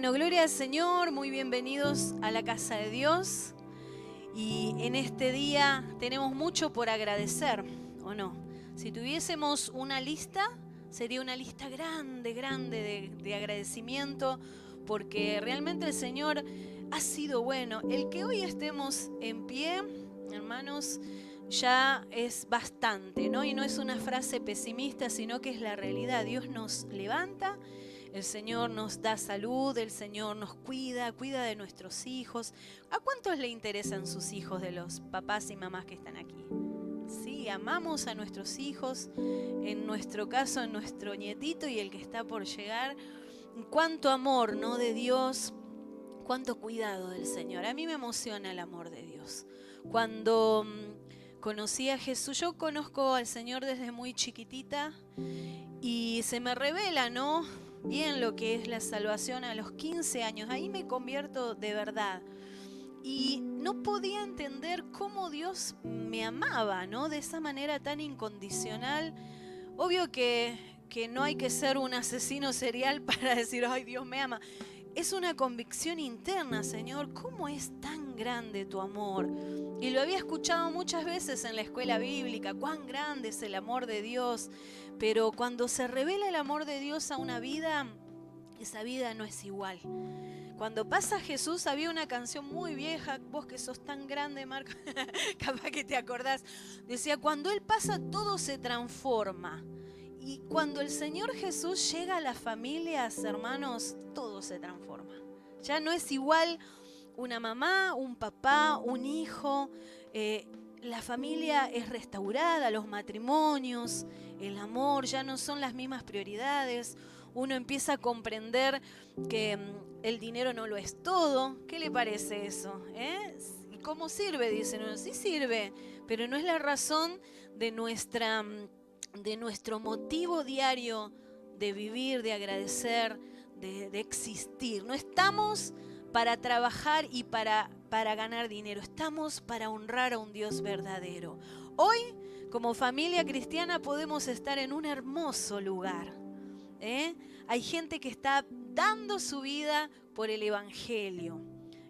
Bueno, gloria al Señor, muy bienvenidos a la casa de Dios. Y en este día tenemos mucho por agradecer, ¿o no? Si tuviésemos una lista, sería una lista grande de agradecimiento, porque realmente el Señor ha sido bueno. El que hoy estemos en pie, hermanos, ya es bastante, ¿no? Y no es una frase pesimista, sino que es la realidad. Dios nos levanta. El Señor nos da salud, el Señor nos cuida de nuestros hijos. ¿A cuántos le interesan sus hijos de los papás y mamás que están aquí? Sí, amamos a nuestros hijos, en nuestro caso, en nuestro nietito y el que está por llegar. Cuánto amor, ¿no?, de Dios, cuánto cuidado del Señor. A mí me emociona el amor de Dios. Cuando conocí a Jesús, yo conozco al Señor desde muy chiquitita y se me revela, ¿no?, bien lo que es la salvación a los 15 años. Ahí me convierto de verdad. Y no podía entender cómo Dios me amaba, ¿no?, de esa manera tan incondicional. Obvio que no hay que ser un asesino serial para decir, ay, Dios me ama. Es una convicción interna, Señor, ¿cómo es tan grande tu amor? Y lo había escuchado muchas veces en la escuela bíblica, cuán grande es el amor de Dios. Pero cuando se revela el amor de Dios a una vida, esa vida no es igual. Cuando pasa Jesús, había una canción muy vieja, vos que sos tan grande, Marco, capaz que te acordás. Decía, cuando Él pasa, todo se transforma. Y cuando el Señor Jesús llega a las familias, hermanos, todo se transforma. Ya no es igual una mamá, un papá, un hijo. La familia es restaurada, los matrimonios, el amor, ya no son las mismas prioridades. Uno empieza a comprender que el dinero no lo es todo. ¿Qué le parece eso? ¿Y cómo sirve? Dicen uno. Sí sirve, pero no es la razón de nuestro motivo diario de vivir, de agradecer, de existir. No estamos para trabajar y para ganar dinero. Estamos para honrar a un Dios verdadero. Hoy, como familia cristiana, podemos estar en un hermoso lugar. Hay gente que está dando su vida por el Evangelio,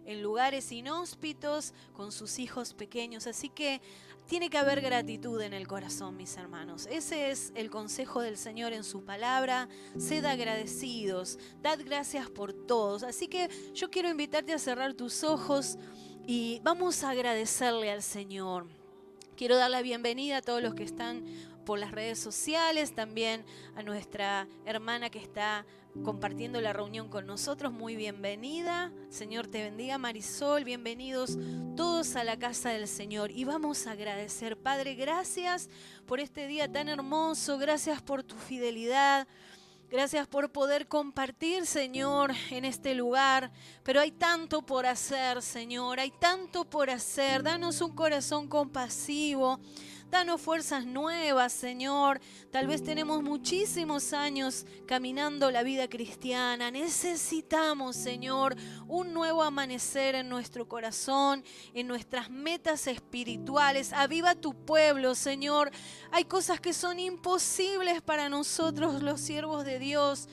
en lugares inhóspitos, con sus hijos pequeños. Así que tiene que haber gratitud en el corazón, mis hermanos. Ese es el consejo del Señor en su palabra. Sed agradecidos, dad gracias por todos. Así que yo quiero invitarte a cerrar tus ojos y vamos a agradecerle al Señor. Quiero dar la bienvenida a todos los que están por las redes sociales, también a nuestra hermana que está compartiendo la reunión con nosotros. Muy bienvenida. Señor te bendiga, Marisol. Bienvenidos todos a la casa del Señor. Y vamos a agradecer. Padre, gracias por este día tan hermoso. Gracias por tu fidelidad. Gracias por poder compartir, Señor, en este lugar. Pero hay tanto por hacer, Señor. Hay tanto por hacer. Danos un corazón compasivo. Danos fuerzas nuevas, Señor. Tal vez tenemos muchísimos años caminando la vida cristiana. Necesitamos, Señor, un nuevo amanecer en nuestro corazón, en nuestras metas espirituales. Aviva tu pueblo, Señor. Hay cosas que son imposibles para nosotros, los siervos de Dios,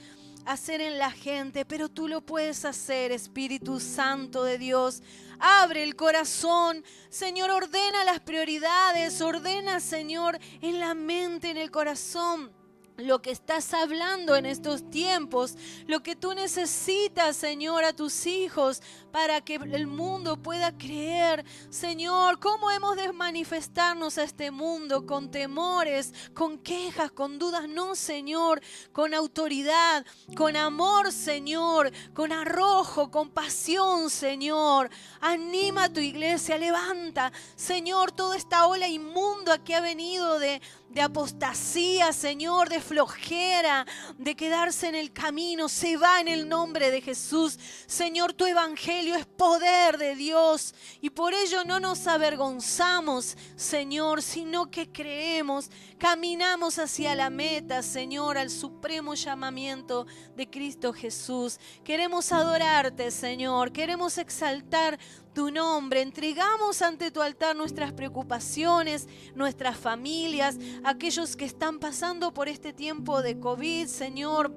hacer en la gente, pero tú lo puedes hacer, Espíritu Santo de Dios. Abre el corazón, Señor, ordena las prioridades, ordena, Señor, en la mente, en el corazón, lo que estás hablando en estos tiempos, lo que tú necesitas, Señor, a tus hijos para que el mundo pueda creer. Señor, ¿cómo hemos de manifestarnos a este mundo? Con temores, con quejas, con dudas. No, Señor, con autoridad, con amor, Señor, con arrojo, con pasión, Señor. Anima a tu iglesia, levanta, Señor, toda esta ola inmunda que ha venido de apostasía, Señor, de flojera, de quedarse en el camino, se va en el nombre de Jesús. Señor, tu evangelio es poder de Dios y por ello no nos avergonzamos, Señor, sino que creemos, caminamos hacia la meta, Señor, al supremo llamamiento de Cristo Jesús. Queremos adorarte, Señor, queremos exaltar tu nombre. Entregamos ante tu altar nuestras preocupaciones, nuestras familias, aquellos que están pasando por este tiempo de COVID, Señor.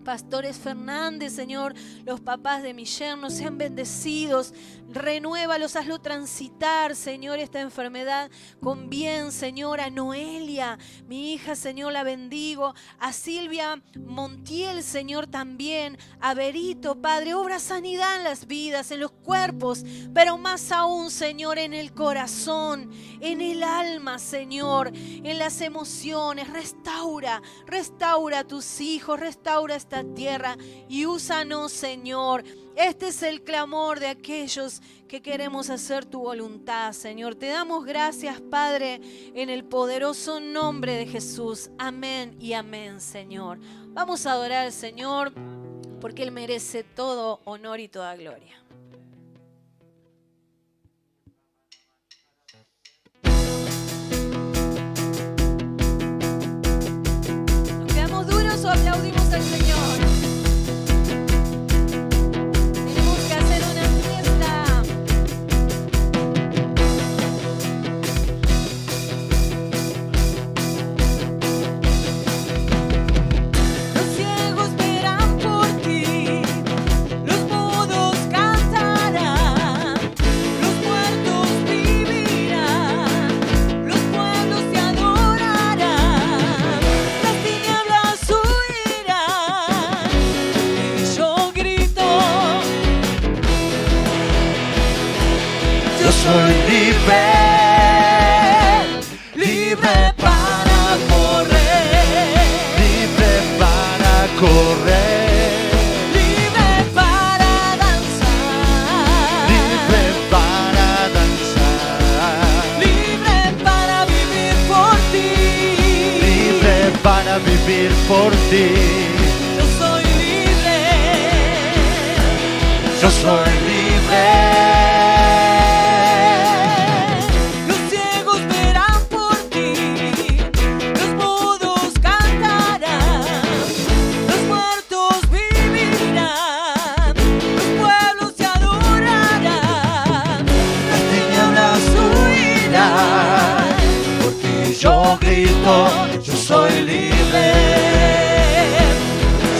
Pastores Fernández, Señor, los papás de mi yerno, sean bendecidos. Renuévalos, hazlo transitar, Señor, esta enfermedad con bien, Señor. A Noelia, mi hija, Señor, la bendigo. A Silvia Montiel, Señor, también. A Berito, Padre, obra sanidad en las vidas, en los cuerpos, pero más aún, Señor, en el corazón, en el alma, Señor, en las emociones. Restaura a tus hijos, restaura esta tierra y úsanos, Señor. Este es el clamor de aquellos que queremos hacer tu voluntad, Señor. Te damos gracias, Padre, en el poderoso nombre de Jesús. Amén y amén, Señor. Vamos a adorar al Señor porque Él merece todo honor y toda gloria. ¿Nos quedamos duros o aplaudimos al Señor? Soy libre, libre para correr, libre para correr, libre para danzar, libre para danzar, libre para vivir por ti, libre para vivir por ti. Yo soy libre, yo soy libre. Yo grito, yo soy libre,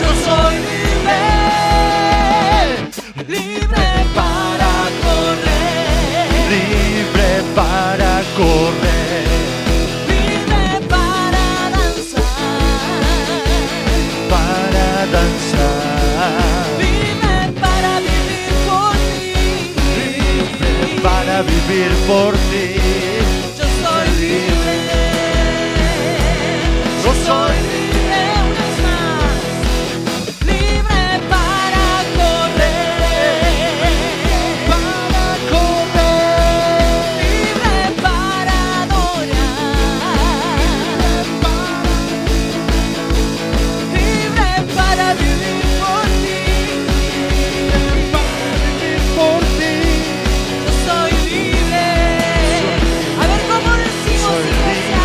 yo soy libre, libre para correr, libre para correr, libre para danzar, libre para vivir por ti, libre para vivir por ti. Yo soy libre. Yo soy libre una vez más, libre para correr, libre para adorar, libre para vivir por ti, Yo soy libre. A ver cómo decimos iglesia.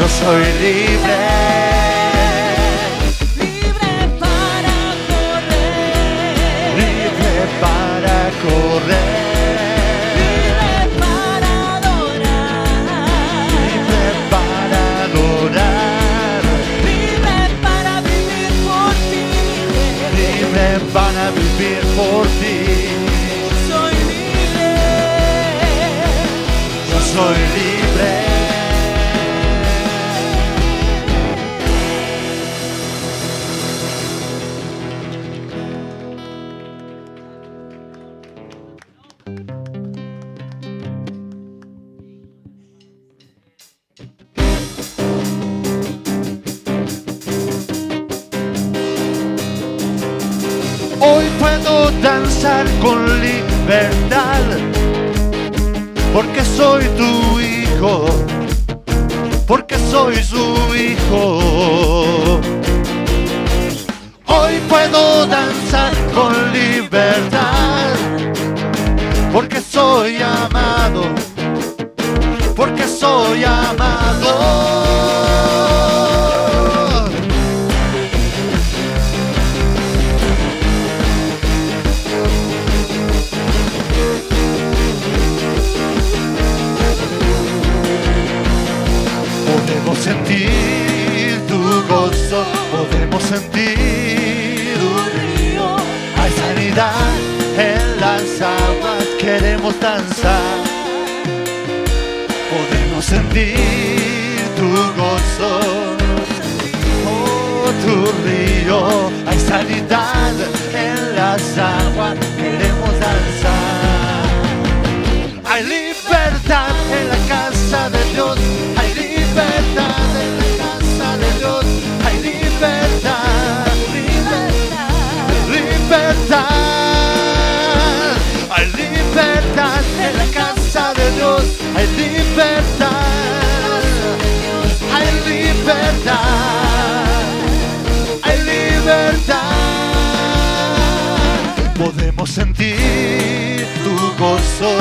Soy libre, libre para correr, libre para correr, libre para adorar, libre para adorar, libre para vivir por ti, libre para vivir por ti. Soy libre, yo soy libre. Hoy puedo danzar con libertad, porque soy tu hijo, porque soy su hijo. Hoy puedo danzar con libertad, porque soy amado, porque soy amado. Podemos sentir tu gozo, podemos sentir un río. Hay sanidad en las aguas, queremos danzar. Podemos sentir tu gozo, oh, tu río. Hay sanidad en las aguas, queremos danzar. Hay libertad en la casa de Dios. Hay libertad en la casa de Dios. Hay libertad, libertad, libertad. Hay libertad en la casa de Dios. Hay libertad, hay libertad, hay libertad. Podemos sentir tu gozo,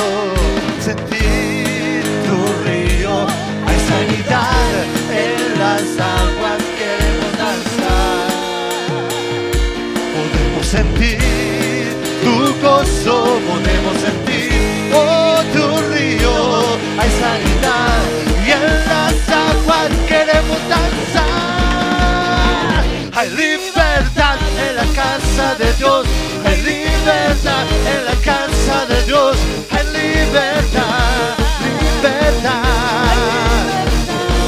sentir tu río. Hay sanidad en las aguas, queremos danzar. Podemos sentir tu gozo, podemos sentir, oh, tu río. Hay sanidad y en las aguas queremos danzar. Hay libertad en la casa de Dios. Hay libertad en la casa de Dios. Hay libertad, libertad.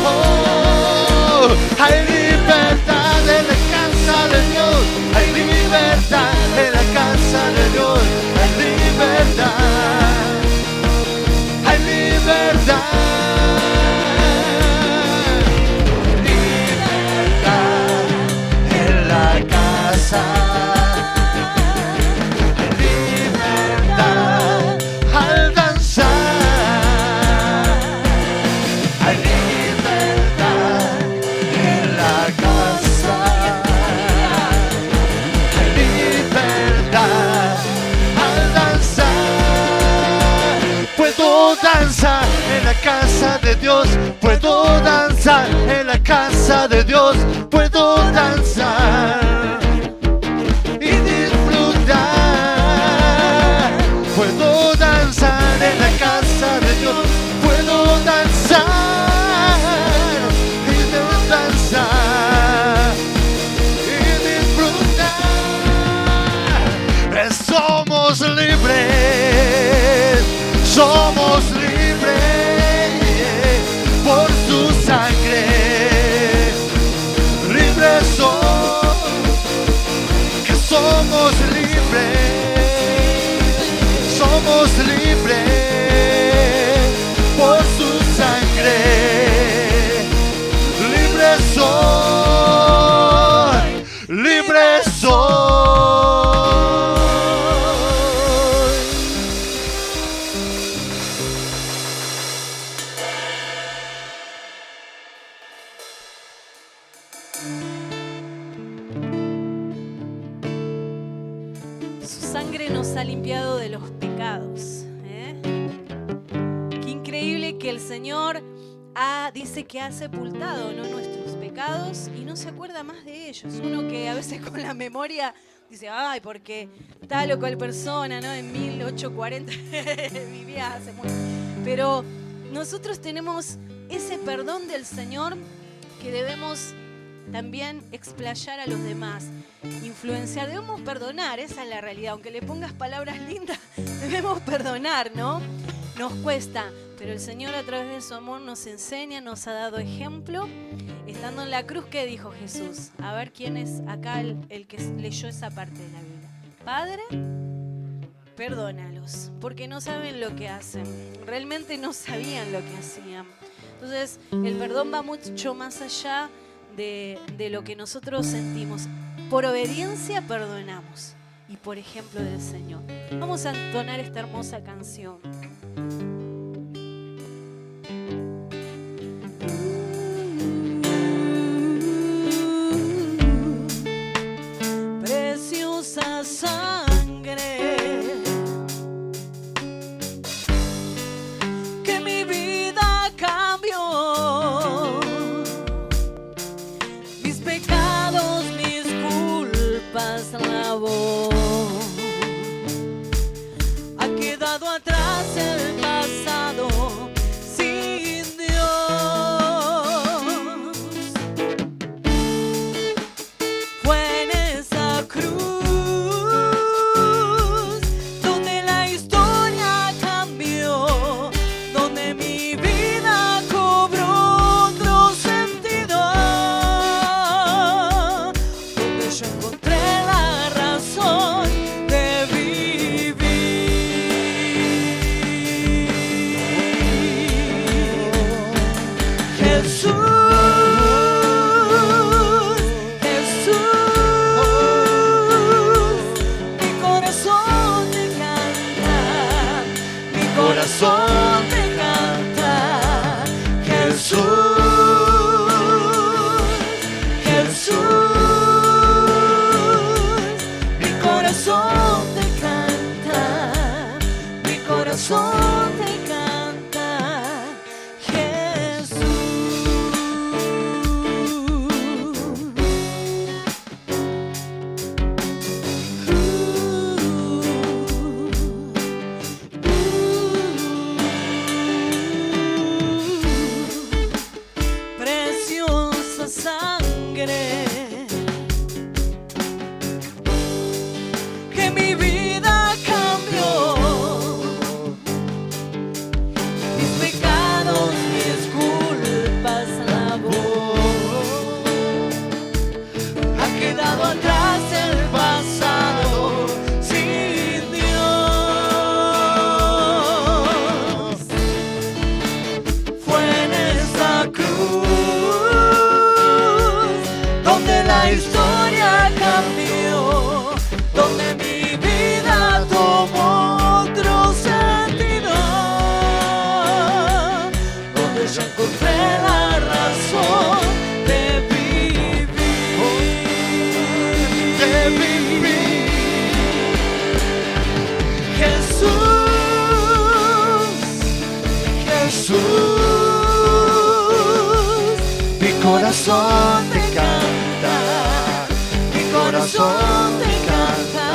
Oh, hay libertad en la casa de Dios. Hay libertad en la casa de Dios. Hay libertad, hay libertad. Libertad en la casa. Danzar en la casa de Dios, puedo danzar en la casa de Dios, puedo danzar y disfrutar. Puedo danzar en la casa de Dios, puedo danzar y danzar y disfrutar. Somos libres, somos libres por su sangre. Libres somos, que somos libres, somos libres por su sangre. Libres soy, libres soy. Su sangre nos ha limpiado de los pecados. Qué increíble que el Señor dice que ha sepultado, ¿no?, nuestros pecados y no se acuerda más de ellos. Uno que a veces con la memoria dice, ay, porque tal o cual persona, ¿no?, en 1840 vivía hace mucho. Pero nosotros tenemos ese perdón del Señor que debemos también explayar a los demás, influenciar. Debemos perdonar, esa es la realidad. Aunque le pongas palabras lindas, debemos perdonar, ¿no? Nos cuesta, pero el Señor a través de su amor nos enseña, nos ha dado ejemplo. Estando en la cruz, ¿qué dijo Jesús? A ver quién es acá el que leyó esa parte de la Biblia. Padre, perdónalos, porque no saben lo que hacen. Realmente no sabían lo que hacían. Entonces, el perdón va mucho más allá de lo que nosotros sentimos. Por obediencia perdonamos. y por ejemplo del Señor. Vamos a entonar esta hermosa canción. Preciosa sangre que mi vida cambió, mis pecados, mis culpas lavó. Ha quedado atrás el pasado sin Dios. Fue en esa cruz donde la historia cambió, donde mi vida cobró otro sentido, donde yo encontré la razón de vivir. Jesús, Jesús, mi corazón te canta, mi corazón te canta. Jesús, Jesús, mi corazón te canta, mi corazón te canta. Jesús. Preciosa sangre que mi vida cambió, mis pecados, mis culpas lavó. Ha quedado atrás el pasado sin Dios. Fue en esa cruz donde la historia cambió, donde mi vida tomó otro sentido, donde yo encontré la razón de vivir, de vivir. Jesús, Jesús, mi corazón te canta, mi corazón te canta.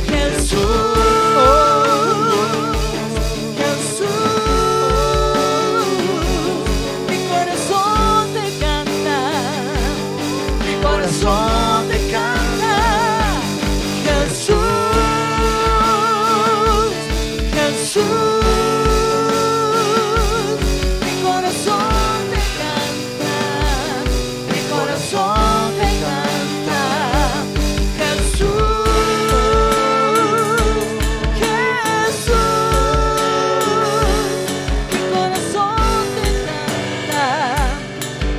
Jesús, Jesús, mi corazón te canta, mi corazón te canta. Jesús, Jesús, mi corazón te canta, mi corazón te canta. Jesús, Jesús, mi corazón te canta,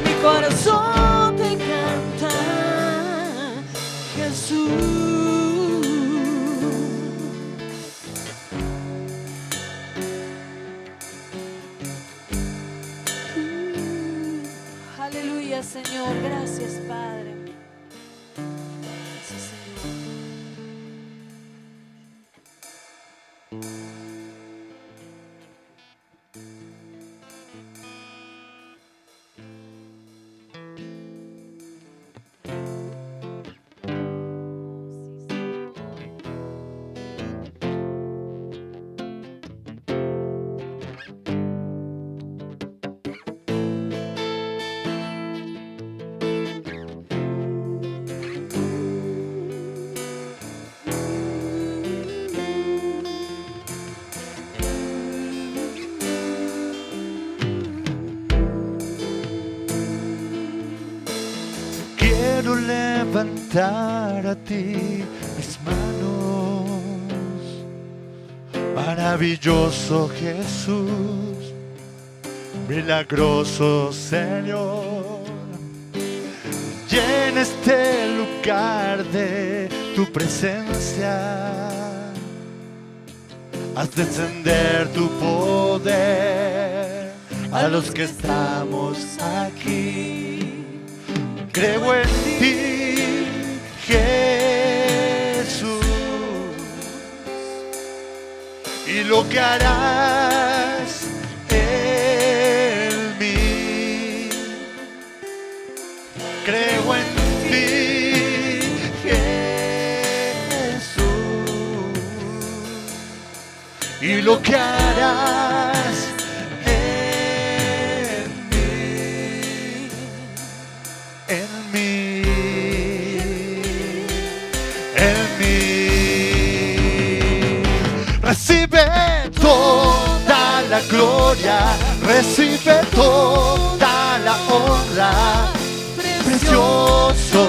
mi corazón te canta. Jesús. Aleluya, Señor. Gracias, Padre. Gracias, Señor. Quiero levantar a ti mis manos, maravilloso Jesús, milagroso Señor. Llena este lugar de tu presencia. Haz descender tu poder a los que estamos aquí. Creo en ti, Jesús, y lo que harás en mí. Creo en ti, Jesús, y lo que harás en mí, en mí, en mí. Recibe toda la gloria, recibe toda la honra, precioso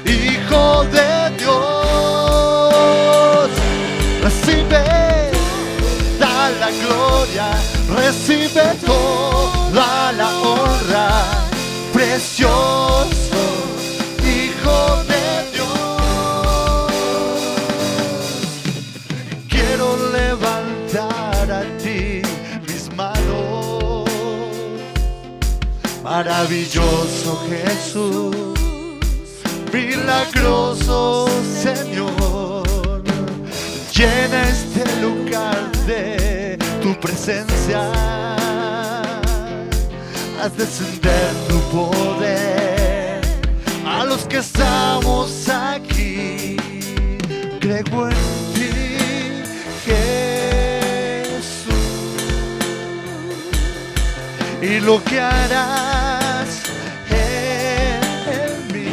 Hijo de Dios. Recibe toda la gloria, recibe toda la honra, precioso Hijo de Dios. Quiero levantar a ti mis manos, maravilloso Jesús, milagroso Señor. Llena este lugar de tu presencia. Haz descender tu poder a los que estamos aquí. Creo en ti, Jesús, y lo que harás en mí.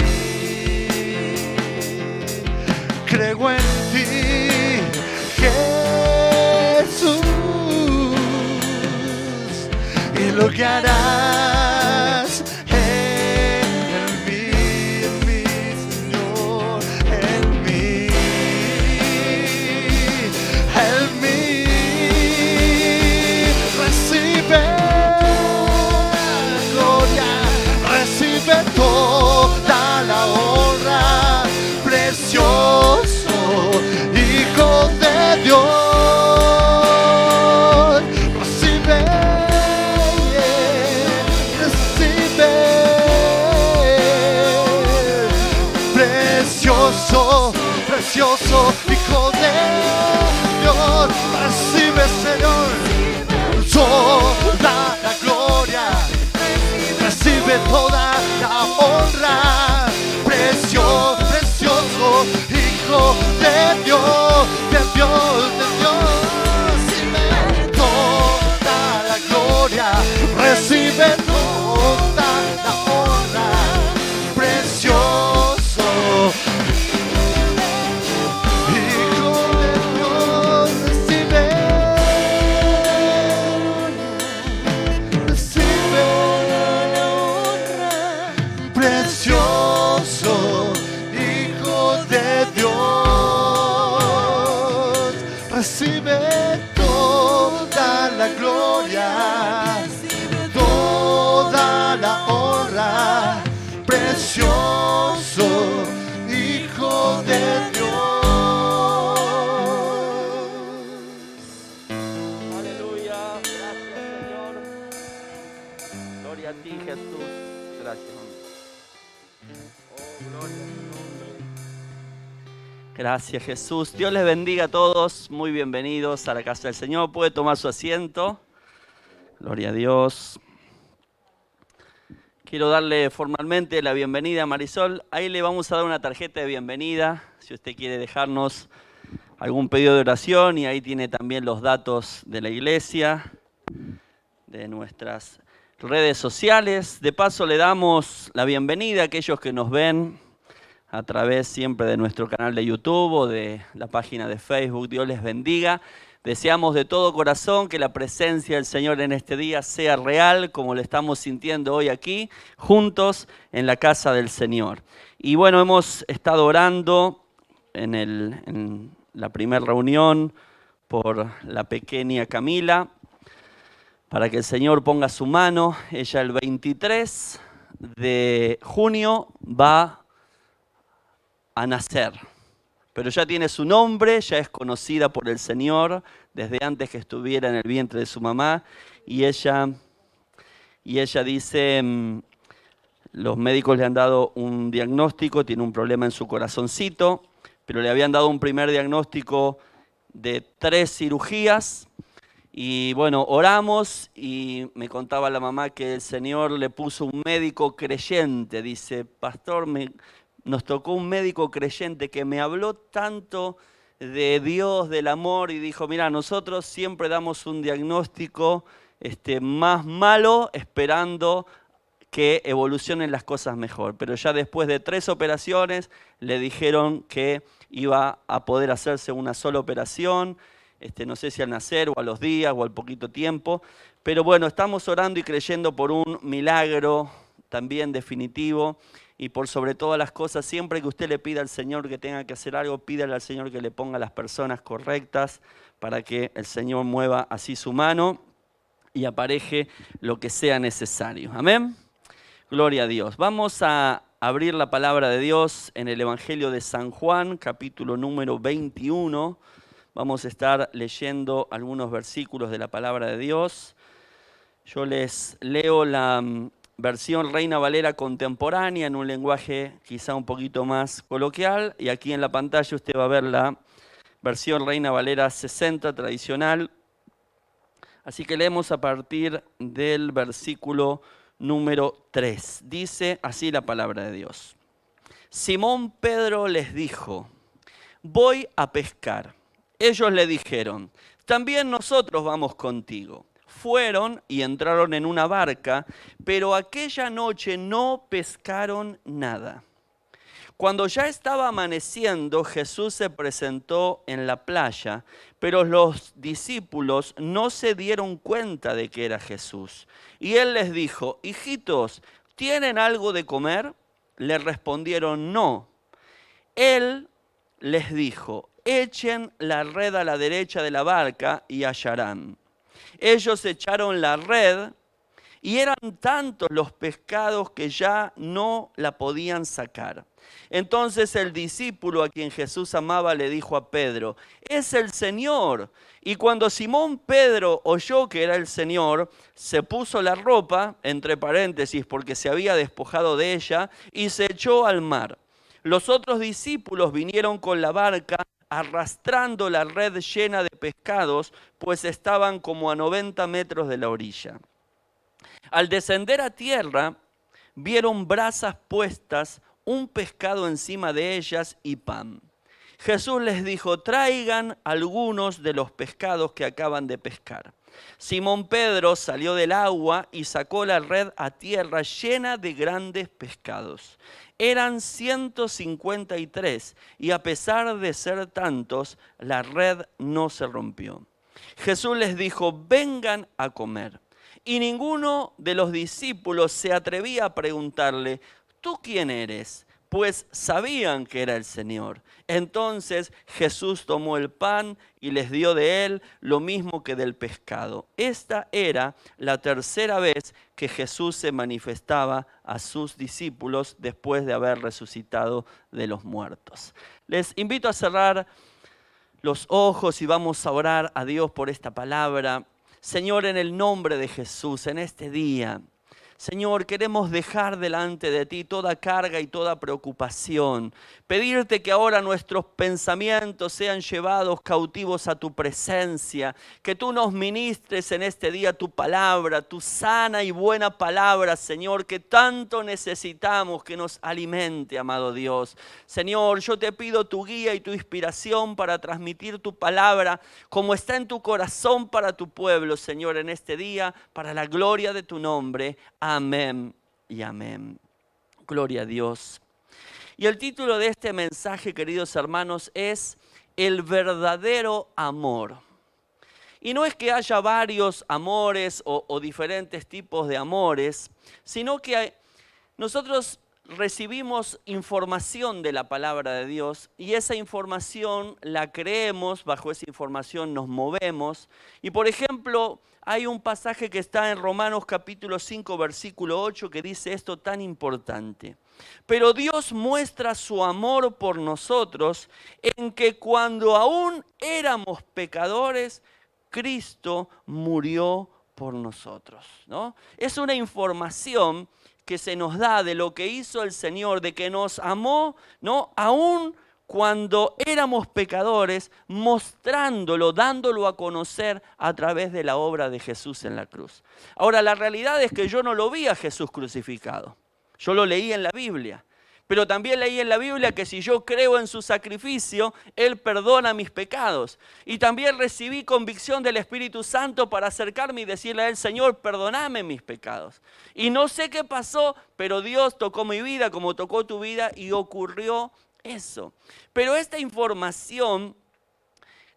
Creo en ti, Jesús, y lo que harás en mí, Señor, en mí, en mí. Recibe gloria, recibe toda la honra, precioso Hijo de Dios. Recibe, recibe, precioso, precioso Hijo de Dios. Recibe, Señor, toda la gloria, recibe toda la honra, precioso, precioso Hijo de Dios, de Dios, de Dios. Recibe toda la gloria, recibe toda la honra, precioso Hijo de Dios. Recibe, recibe precioso Hijo de Dios. Recibe toda la gloria, toda la honra, precioso Hijo de Dios. Aleluya, gracias Señor. Gloria a ti Jesús, gracias. Oh, gloria a tu nombre. Gracias Jesús. Dios les bendiga a todos. Muy bienvenidos a la casa del Señor. Puede tomar su asiento. Gloria a Dios. Quiero darle formalmente la bienvenida a Marisol. Ahí le vamos a dar una tarjeta de bienvenida. Si usted quiere dejarnos algún pedido de oración. Y ahí tiene también los datos de la iglesia, de nuestras redes sociales. De paso le damos la bienvenida a aquellos que nos ven a través siempre de nuestro canal de YouTube o de la página de Facebook. Dios les bendiga. Deseamos de todo corazón que la presencia del Señor en este día sea real, como lo estamos sintiendo hoy aquí, juntos en la casa del Señor. Y bueno, hemos estado orando en la primera reunión por la pequeña Camila, para que el Señor ponga su mano. Ella el 23 de junio va a nacer. pero ya tiene su nombre, ya es conocida por el Señor desde antes que estuviera en el vientre de su mamá. Y ella dice, los médicos le han dado un diagnóstico, tiene un problema en su corazoncito, pero le habían dado un primer diagnóstico de 3 cirugías. Y bueno, oramos y me contaba la mamá que el Señor le puso un médico creyente. Dice, pastor, nos tocó un médico creyente que me habló tanto de Dios, del amor, y dijo, mira, nosotros siempre damos un diagnóstico más malo esperando que evolucionen las cosas mejor. Pero ya después de 3 operaciones le dijeron que iba a poder hacerse una sola operación. No sé si al nacer o a los días o al poquito tiempo, pero bueno, estamos orando y creyendo por un milagro también definitivo y por sobre todas las cosas, siempre que usted le pida al Señor que tenga que hacer algo, pídale al Señor que le ponga las personas correctas para que el Señor mueva así su mano y apareje lo que sea necesario. Amén. Gloria a Dios. Vamos a abrir la palabra de Dios en el Evangelio de San Juan, capítulo número 21. Vamos a estar leyendo algunos versículos de la palabra de Dios. Yo les leo la versión Reina Valera contemporánea en un lenguaje quizá un poquito más coloquial. Y aquí en la pantalla usted va a ver la versión Reina Valera 60 tradicional. Así que leemos a partir del versículo número 3. Dice así la palabra de Dios. Simón Pedro les dijo, voy a pescar. Ellos le dijeron, también nosotros vamos contigo. Fueron y entraron en una barca, pero aquella noche no pescaron nada. Cuando ya estaba amaneciendo, Jesús se presentó en la playa, pero los discípulos no se dieron cuenta de que era Jesús. Y él les dijo, hijitos, ¿tienen algo de comer? Le respondieron, no. Él les dijo, echen la red a la derecha de la barca y hallarán. Ellos echaron la red y eran tantos los pescados que ya no la podían sacar. Entonces el discípulo a quien Jesús amaba le dijo a Pedro, es el Señor. Y cuando Simón Pedro oyó que era el Señor, se puso la ropa, entre paréntesis, porque se había despojado de ella, y se echó al mar. Los otros discípulos vinieron con la barca, arrastrando la red llena de pescados, pues estaban como a 90 metros de la orilla. Al descender a tierra, vieron brasas puestas, un pescado encima de ellas y pan. Jesús les dijo, traigan algunos de los pescados que acaban de pescar. Simón Pedro salió del agua y sacó la red a tierra llena de grandes pescados. Eran 153 y a pesar de ser tantos, la red no se rompió. Jesús les dijo, vengan a comer. Y ninguno de los discípulos se atrevía a preguntarle, ¿tú quién eres? Pues sabían que era el Señor. Entonces Jesús tomó el pan y les dio de él lo mismo que del pescado. Esta era la tercera vez que Jesús se manifestaba a sus discípulos después de haber resucitado de los muertos. Les invito a cerrar los ojos y vamos a orar a Dios por esta palabra. Señor, en el nombre de Jesús, en este día, Señor, queremos dejar delante de ti toda carga y toda preocupación. Pedirte que ahora nuestros pensamientos sean llevados cautivos a tu presencia. Que tú nos ministres en este día tu palabra, tu sana y buena palabra, Señor, que tanto necesitamos que nos alimente, amado Dios. Señor, yo te pido tu guía y tu inspiración para transmitir tu palabra como está en tu corazón para tu pueblo, Señor, en este día, para la gloria de tu nombre. Amén y amén. Gloria a Dios. Y el título de este mensaje, queridos hermanos, es El verdadero amor. Y no es que haya varios amores o diferentes tipos de amores, sino que nosotros recibimos información de la palabra de Dios y esa información la creemos, bajo esa información nos movemos. Y por ejemplo, hay un pasaje que está en Romanos capítulo 5, versículo 8, que dice esto tan importante. Pero Dios muestra su amor por nosotros en que cuando aún éramos pecadores, Cristo murió por nosotros, ¿no? Es una información que se nos da de lo que hizo el Señor, de que nos amó, ¿no? Aún cuando éramos pecadores, mostrándolo, dándolo a conocer a través de la obra de Jesús en la cruz. Ahora, la realidad es que yo no lo vi a Jesús crucificado. Yo lo leí en la Biblia. Pero también leí en la Biblia que si yo creo en su sacrificio, Él perdona mis pecados. Y también recibí convicción del Espíritu Santo para acercarme y decirle a Él, Señor, perdóname mis pecados. Y no sé qué pasó, pero Dios tocó mi vida como tocó tu vida y ocurrió eso. Pero esta información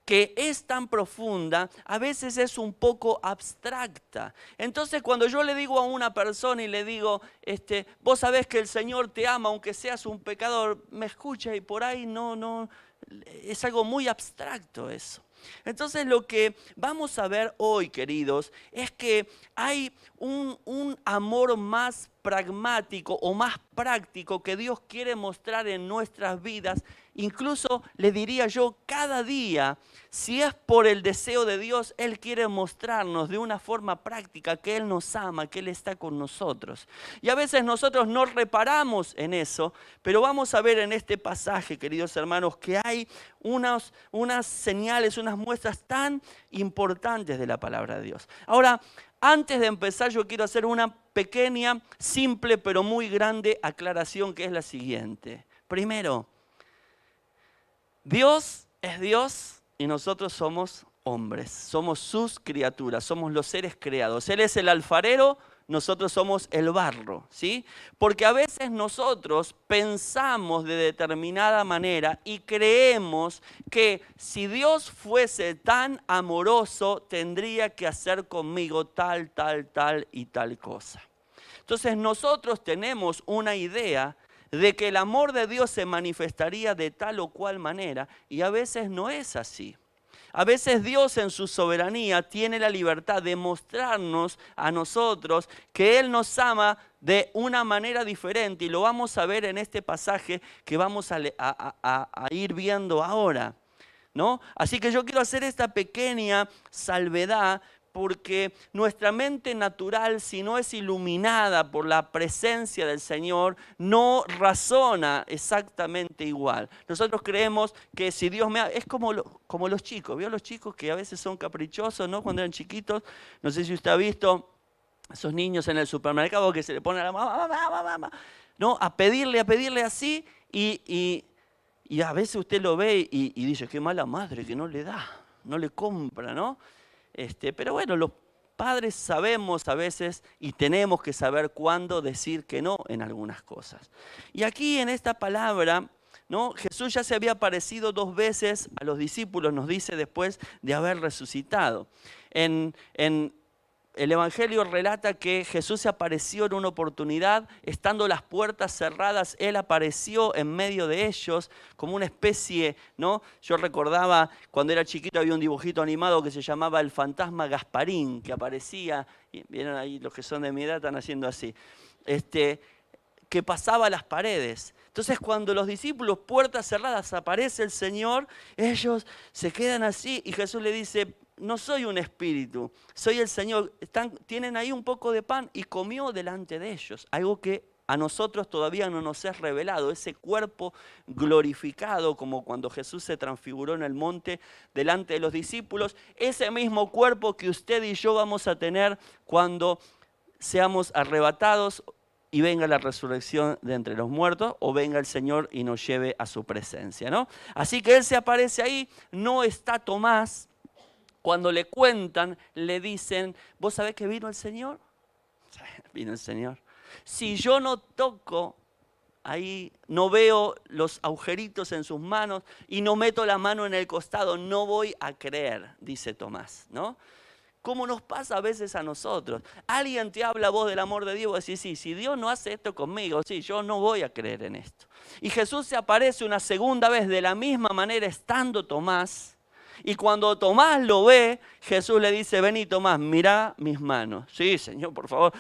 que es tan profunda, a veces es un poco abstracta. Entonces cuando yo le digo a una persona y le digo, vos sabés que el Señor te ama aunque seas un pecador, me escucha y por ahí no, es algo muy abstracto eso. Entonces lo que vamos a ver hoy, queridos, es que hay un amor más pragmático o más práctico que Dios quiere mostrar en nuestras vidas. Incluso le diría yo, cada día, si es por el deseo de Dios, Él quiere mostrarnos de una forma práctica que Él nos ama, que Él está con nosotros. Y a veces nosotros no reparamos en eso, pero vamos a ver en este pasaje, queridos hermanos, que hay unas señales, unas muestras tan importantes de la palabra de Dios. Ahora, antes de empezar, yo quiero hacer una pequeña, simple, pero muy grande aclaración, que es la siguiente. Primero, Dios es Dios y nosotros somos hombres, somos sus criaturas, somos los seres creados. Él es el alfarero, nosotros somos el barro, ¿sí? Porque a veces nosotros pensamos de determinada manera y creemos que si Dios fuese tan amoroso, tendría que hacer conmigo tal y tal cosa. Entonces nosotros tenemos una idea de que el amor de Dios se manifestaría de tal o cual manera, y a veces no es así. A veces Dios en su soberanía tiene la libertad de mostrarnos a nosotros que Él nos ama de una manera diferente, y lo vamos a ver en este pasaje que vamos a ir viendo ahora, ¿no? Así que yo quiero hacer esta pequeña salvedad, porque nuestra mente natural, si no es iluminada por la presencia del Señor, no razona exactamente igual. Nosotros creemos que si Dios me ama, es como los chicos, ¿vio? Los chicos que a veces son caprichosos, ¿no? Cuando eran chiquitos, no sé si usted ha visto esos niños en el supermercado que se le ponen a la mamá, ¿no? A pedirle así, y a veces usted lo ve y dice, qué mala madre que no le da, no le compra, ¿no? Pero bueno, los padres sabemos a veces y tenemos que saber cuándo decir que no en algunas cosas. Y aquí en esta palabra, ¿no? Jesús ya se había aparecido 2 veces a los discípulos, nos dice, después de haber resucitado. El Evangelio relata que Jesús se apareció en una oportunidad, estando las puertas cerradas, Él apareció en medio de ellos como una especie, ¿no? Yo recordaba cuando era chiquito había un dibujito animado que se llamaba El Fantasma Gasparín, que aparecía, y vieron ahí los que son de mi edad están haciendo así, que pasaba las paredes. Entonces cuando los discípulos, puertas cerradas, aparece el Señor, ellos se quedan así y Jesús le dice, no soy un espíritu, soy el Señor. Tienen ahí un poco de pan, y comió delante de ellos. Algo que a nosotros todavía no nos es revelado, ese cuerpo glorificado, como cuando Jesús se transfiguró en el monte delante de los discípulos. Ese mismo cuerpo que usted y yo vamos a tener cuando seamos arrebatados y venga la resurrección de entre los muertos, o venga el Señor y nos lleve a su presencia, ¿no? Así que Él se aparece ahí, no está Tomás. Cuando le cuentan, le dicen, ¿vos sabés que vino el Señor? Vino el Señor. Si yo no toco, ahí no veo los agujeritos en sus manos y no meto la mano en el costado, no voy a creer, dice Tomás, ¿no? como nos pasa a veces a nosotros. Alguien te habla a vos del amor de Dios, vos decís, sí, si Dios no hace esto conmigo, sí, yo no voy a creer en esto. Y Jesús se aparece una segunda vez de la misma manera estando Tomás. Y cuando Tomás lo ve, Jesús le dice, vení Tomás, mirá mis manos. Sí, Señor, por favor,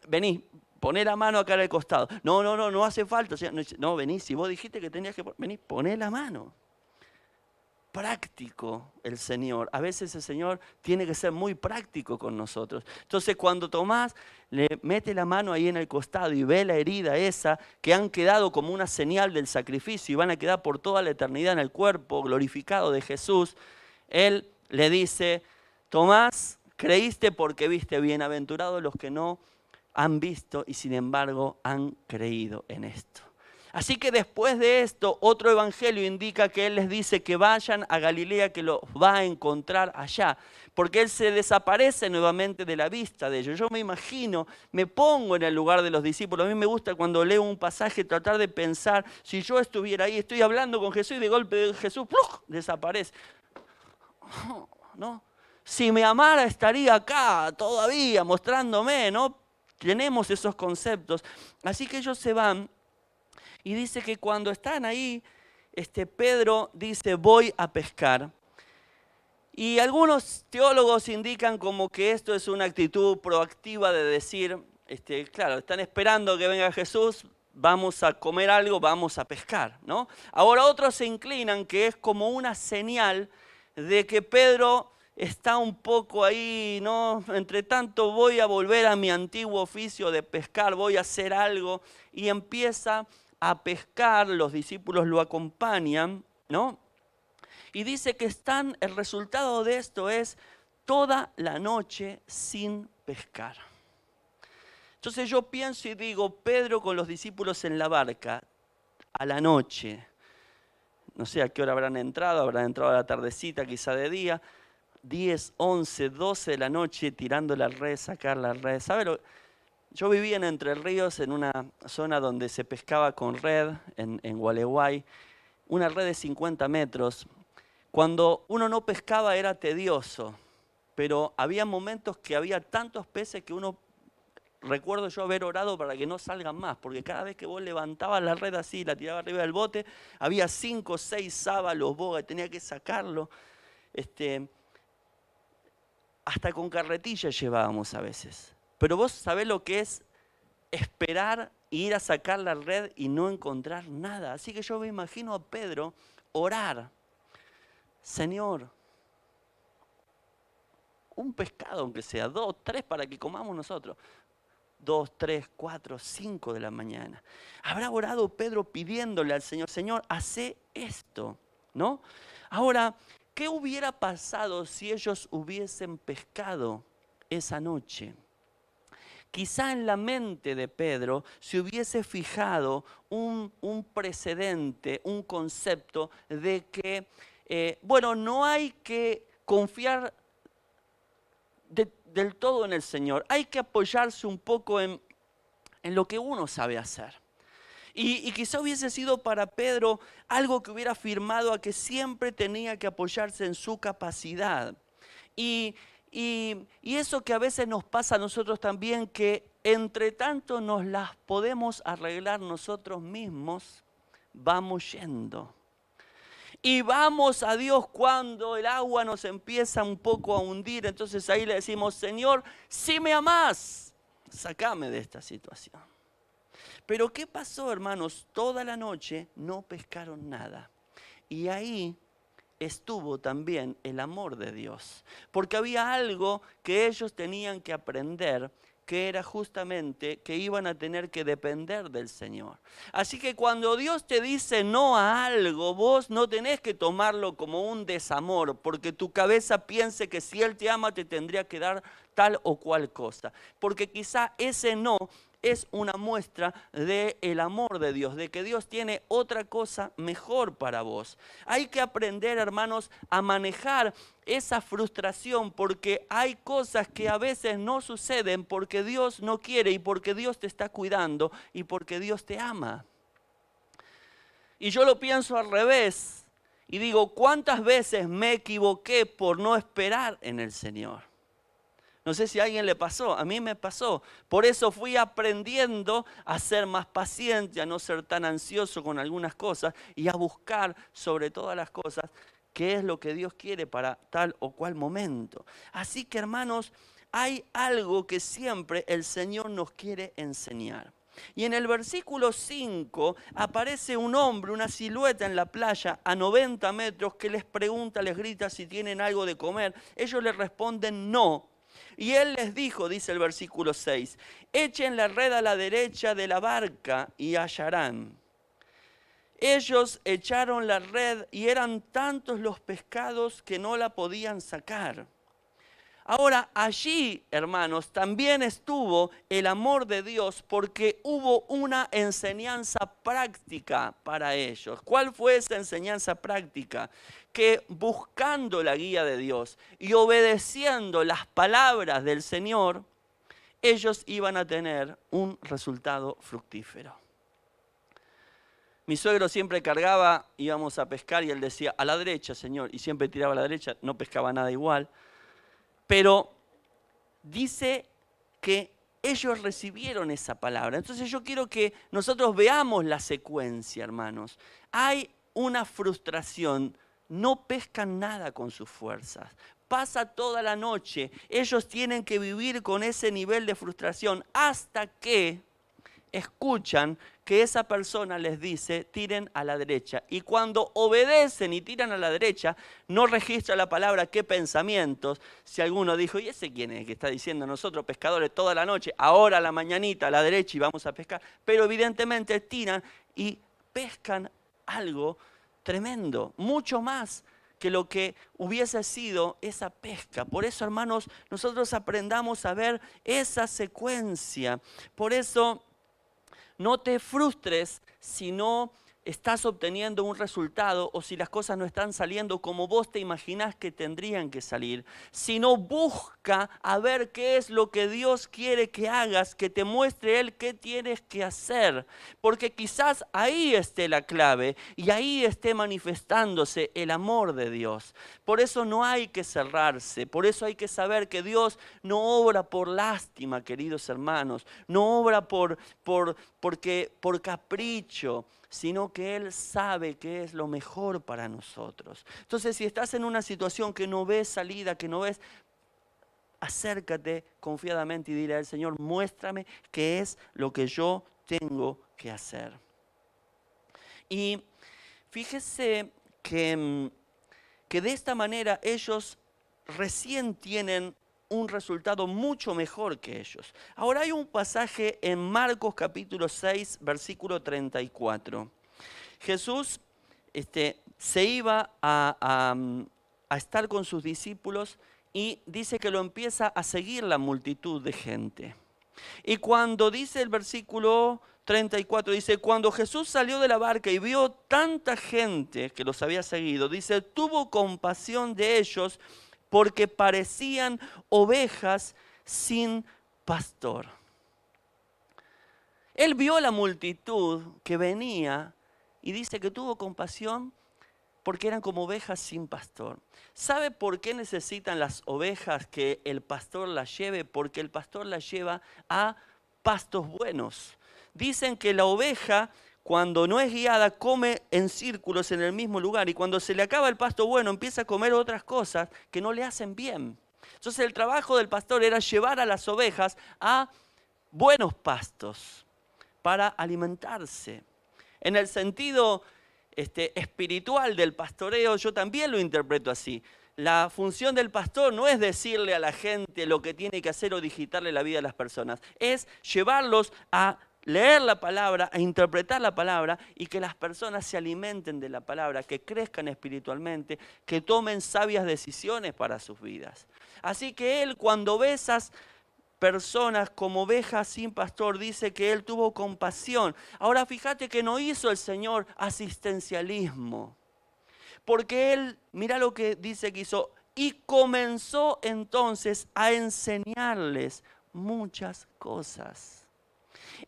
vení, poné la mano acá al costado. No hace falta. No, vení, si vos dijiste que tenías que vení, poné la mano. Práctico el Señor. A veces el Señor tiene que ser muy práctico con nosotros. Entonces cuando Tomás le mete la mano ahí en el costado y ve la herida esa que han quedado como una señal del sacrificio y van a quedar por toda la eternidad en el cuerpo glorificado de Jesús, él le dice, Tomás, creíste porque viste, bienaventurados los que no han visto y sin embargo han creído en esto. Así que después de esto, otro evangelio indica que Él les dice que vayan a Galilea, que los va a encontrar allá, porque Él se desaparece nuevamente de la vista de ellos. Yo me imagino, me pongo en el lugar de los discípulos. A mí me gusta cuando leo un pasaje tratar de pensar, si yo estuviera ahí, estoy hablando con Jesús y de golpe Jesús ¡pluf!, desaparece. ¿No? Si me amara estaría acá todavía mostrándome, ¿no? Tenemos esos conceptos. Así que ellos se van. Y dice que cuando están ahí, Pedro dice, voy a pescar. Y algunos teólogos indican como que esto es una actitud proactiva de decir, claro, están esperando que venga Jesús, vamos a comer algo, vamos a pescar, ¿no? Ahora otros se inclinan que es como una señal de que Pedro está un poco ahí, ¿no? Entre tanto voy a volver a mi antiguo oficio de pescar, voy a hacer algo, y empieza a pescar, los discípulos lo acompañan, ¿no? Y dice que el resultado de esto es toda la noche sin pescar. Entonces yo pienso y digo, Pedro con los discípulos en la barca, a la noche, no sé a qué hora habrán entrado a la tardecita, quizá de día, 10, 11, 12 de la noche tirando la red, sacar la red. ¿Sabe Yo vivía en Entre Ríos, en una zona donde se pescaba con red, en Gualeguay, una red de 50 metros. Cuando uno no pescaba era tedioso, pero había momentos que había tantos peces que recuerdo yo haber orado para que no salgan más, porque cada vez que vos levantabas la red así, la tirabas arriba del bote, había 5 o 6 sábalos, bogas, tenía que sacarlo. Hasta con carretilla llevábamos a veces. Pero vos sabés lo que es esperar, ir a sacar la red y no encontrar nada. Así que yo me imagino a Pedro orar. Señor, un pescado aunque sea, 2, 3 para que comamos nosotros. 2, 3, 4, 5 de la mañana. Habrá orado Pedro pidiéndole al Señor, Señor, hace esto, ¿no? Ahora, ¿qué hubiera pasado si ellos hubiesen pescado esa noche? Quizá en la mente de Pedro se hubiese fijado un precedente, un concepto de que, no hay que confiar del todo en el Señor. Hay que apoyarse un poco en lo que uno sabe hacer. Y quizá hubiese sido para Pedro algo que hubiera afirmado a que siempre tenía que apoyarse en su capacidad. Y eso que a veces nos pasa a nosotros también, que entre tanto nos las podemos arreglar nosotros mismos, vamos yendo. Y vamos a Dios cuando el agua nos empieza un poco a hundir. Entonces ahí le decimos, Señor, si me amás, sácame de esta situación. Pero ¿qué pasó, hermanos? Toda la noche no pescaron nada. Y ahí estuvo también el amor de Dios. Porque había algo que ellos tenían que aprender, que era justamente que iban a tener que depender del Señor. Así que cuando Dios te dice no a algo, vos no tenés que tomarlo como un desamor, porque tu cabeza piense que si Él te ama te tendría que dar tal o cual cosa. Porque quizá ese no es una muestra del amor de Dios, de que Dios tiene otra cosa mejor para vos. Hay que aprender, hermanos, a manejar esa frustración, porque hay cosas que a veces no suceden porque Dios no quiere y porque Dios te está cuidando y porque Dios te ama. Y yo lo pienso al revés y digo, ¿cuántas veces me equivoqué por no esperar en el Señor? No sé si a alguien le pasó, a mí me pasó. Por eso fui aprendiendo a ser más paciente, a no ser tan ansioso con algunas cosas y a buscar sobre todas las cosas qué es lo que Dios quiere para tal o cual momento. Así que, hermanos, hay algo que siempre el Señor nos quiere enseñar. Y en el versículo 5 aparece un hombre, una silueta en la playa a 90 metros que les pregunta, les grita si tienen algo de comer. Ellos le responden no. Y él les dijo, dice el versículo 6, echen la red a la derecha de la barca y hallarán. Ellos echaron la red y eran tantos los pescados que no la podían sacar. Ahora, allí, hermanos, también estuvo el amor de Dios porque hubo una enseñanza práctica para ellos. ¿Cuál fue esa enseñanza práctica? Que buscando la guía de Dios y obedeciendo las palabras del Señor, ellos iban a tener un resultado fructífero. Mi suegro siempre cargaba, íbamos a pescar y él decía, a la derecha, Señor, y siempre tiraba a la derecha, no pescaba nada igual. Pero dice que ellos recibieron esa palabra. Entonces yo quiero que nosotros veamos la secuencia, hermanos. Hay una frustración, no pescan nada con sus fuerzas. Pasa toda la noche, ellos tienen que vivir con ese nivel de frustración hasta que escuchan que esa persona les dice, tiren a la derecha. Y cuando obedecen y tiran a la derecha, no registra la palabra qué pensamientos. Si alguno dijo, ¿y ese quién es que está diciendo nosotros pescadores toda la noche, ahora a la mañanita a la derecha y vamos a pescar? Pero evidentemente tiran y pescan algo tremendo, mucho más que lo que hubiese sido esa pesca. Por eso, hermanos, nosotros aprendamos a ver esa secuencia. Por eso, no te frustres si no estás obteniendo un resultado o si las cosas no están saliendo como vos te imaginás que tendrían que salir, sino busca a ver qué es lo que Dios quiere que hagas, que te muestre Él qué tienes que hacer, porque quizás ahí esté la clave y ahí esté manifestándose el amor de Dios. Por eso no hay que cerrarse, por eso hay que saber que Dios no obra por lástima, queridos hermanos, no obra por capricho, sino que Él sabe que es lo mejor para nosotros. Entonces, si estás en una situación que no ves salida, que no ves, acércate confiadamente y dile al Señor, muéstrame qué es lo que yo tengo que hacer. Y fíjese que de esta manera ellos recién tienen un resultado mucho mejor que ellos. Ahora hay un pasaje en Marcos capítulo 6, versículo 34. Jesús se iba a estar con sus discípulos y dice que lo empieza a seguir la multitud de gente. Y cuando dice el versículo 34, dice, cuando Jesús salió de la barca y vio tanta gente que los había seguido, dice, tuvo compasión de ellos porque parecían ovejas sin pastor. Él vio la multitud que venía y dice que tuvo compasión porque eran como ovejas sin pastor. ¿Sabe por qué necesitan las ovejas que el pastor las lleve? Porque el pastor las lleva a pastos buenos. Dicen que la oveja, cuando no es guiada, come en círculos en el mismo lugar y cuando se le acaba el pasto bueno empieza a comer otras cosas que no le hacen bien. Entonces el trabajo del pastor era llevar a las ovejas a buenos pastos para alimentarse. En el sentido espiritual del pastoreo yo también lo interpreto así. La función del pastor no es decirle a la gente lo que tiene que hacer o digitarle la vida a las personas, es llevarlos a leer la palabra, a interpretar la palabra y que las personas se alimenten de la palabra, que crezcan espiritualmente, que tomen sabias decisiones para sus vidas. Así que Él, cuando ve esas personas como ovejas sin pastor, dice que Él tuvo compasión. Ahora fíjate que no hizo el Señor asistencialismo, porque Él, mira lo que dice que hizo, y comenzó entonces a enseñarles muchas cosas.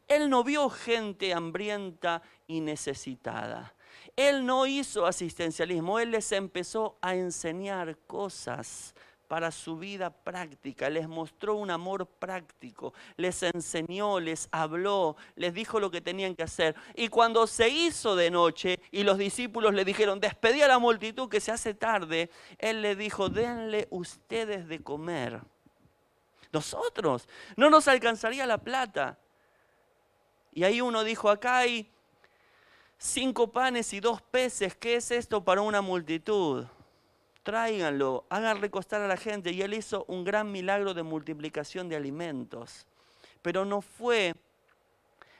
Él no vio gente hambrienta y necesitada. Él no hizo asistencialismo, Él les empezó a enseñar cosas para su vida práctica, les mostró un amor práctico, les enseñó, les habló, les dijo lo que tenían que hacer. Y cuando se hizo de noche y los discípulos le dijeron, despedí a la multitud que se hace tarde, Él le dijo, denle ustedes de comer. Nosotros, no nos alcanzaría la plata. Y ahí uno dijo, acá hay 5 panes y 2 peces, ¿qué es esto para una multitud? Tráiganlo, hagan recostar a la gente. Y Él hizo un gran milagro de multiplicación de alimentos. Pero no fue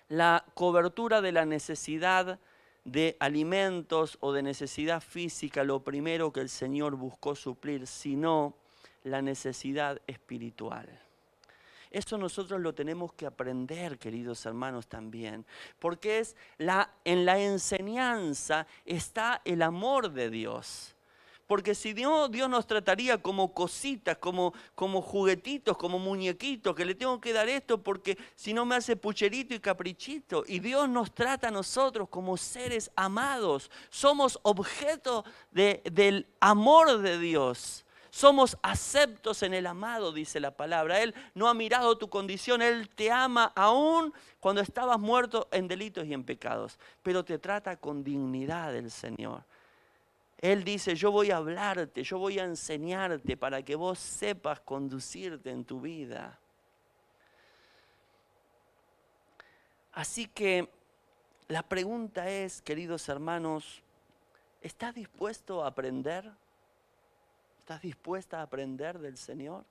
la cobertura de la necesidad de alimentos o de necesidad física lo primero que el Señor buscó suplir, sino la necesidad espiritual. Eso nosotros lo tenemos que aprender, queridos hermanos, también. Porque en la enseñanza está el amor de Dios. Porque si no, Dios nos trataría como cositas, como juguetitos, como muñequitos, que le tengo que dar esto porque si no me hace pucherito y caprichito. Y Dios nos trata a nosotros como seres amados. Somos objeto del amor de Dios. Somos aceptos en el amado, dice la palabra. Él no ha mirado tu condición, Él te ama aún cuando estabas muerto en delitos y en pecados. Pero te trata con dignidad el Señor. Él dice, yo voy a hablarte, yo voy a enseñarte para que vos sepas conducirte en tu vida. Así que la pregunta es, queridos hermanos, ¿estás dispuesto a aprender? ¿Estás dispuesta a aprender del Señor?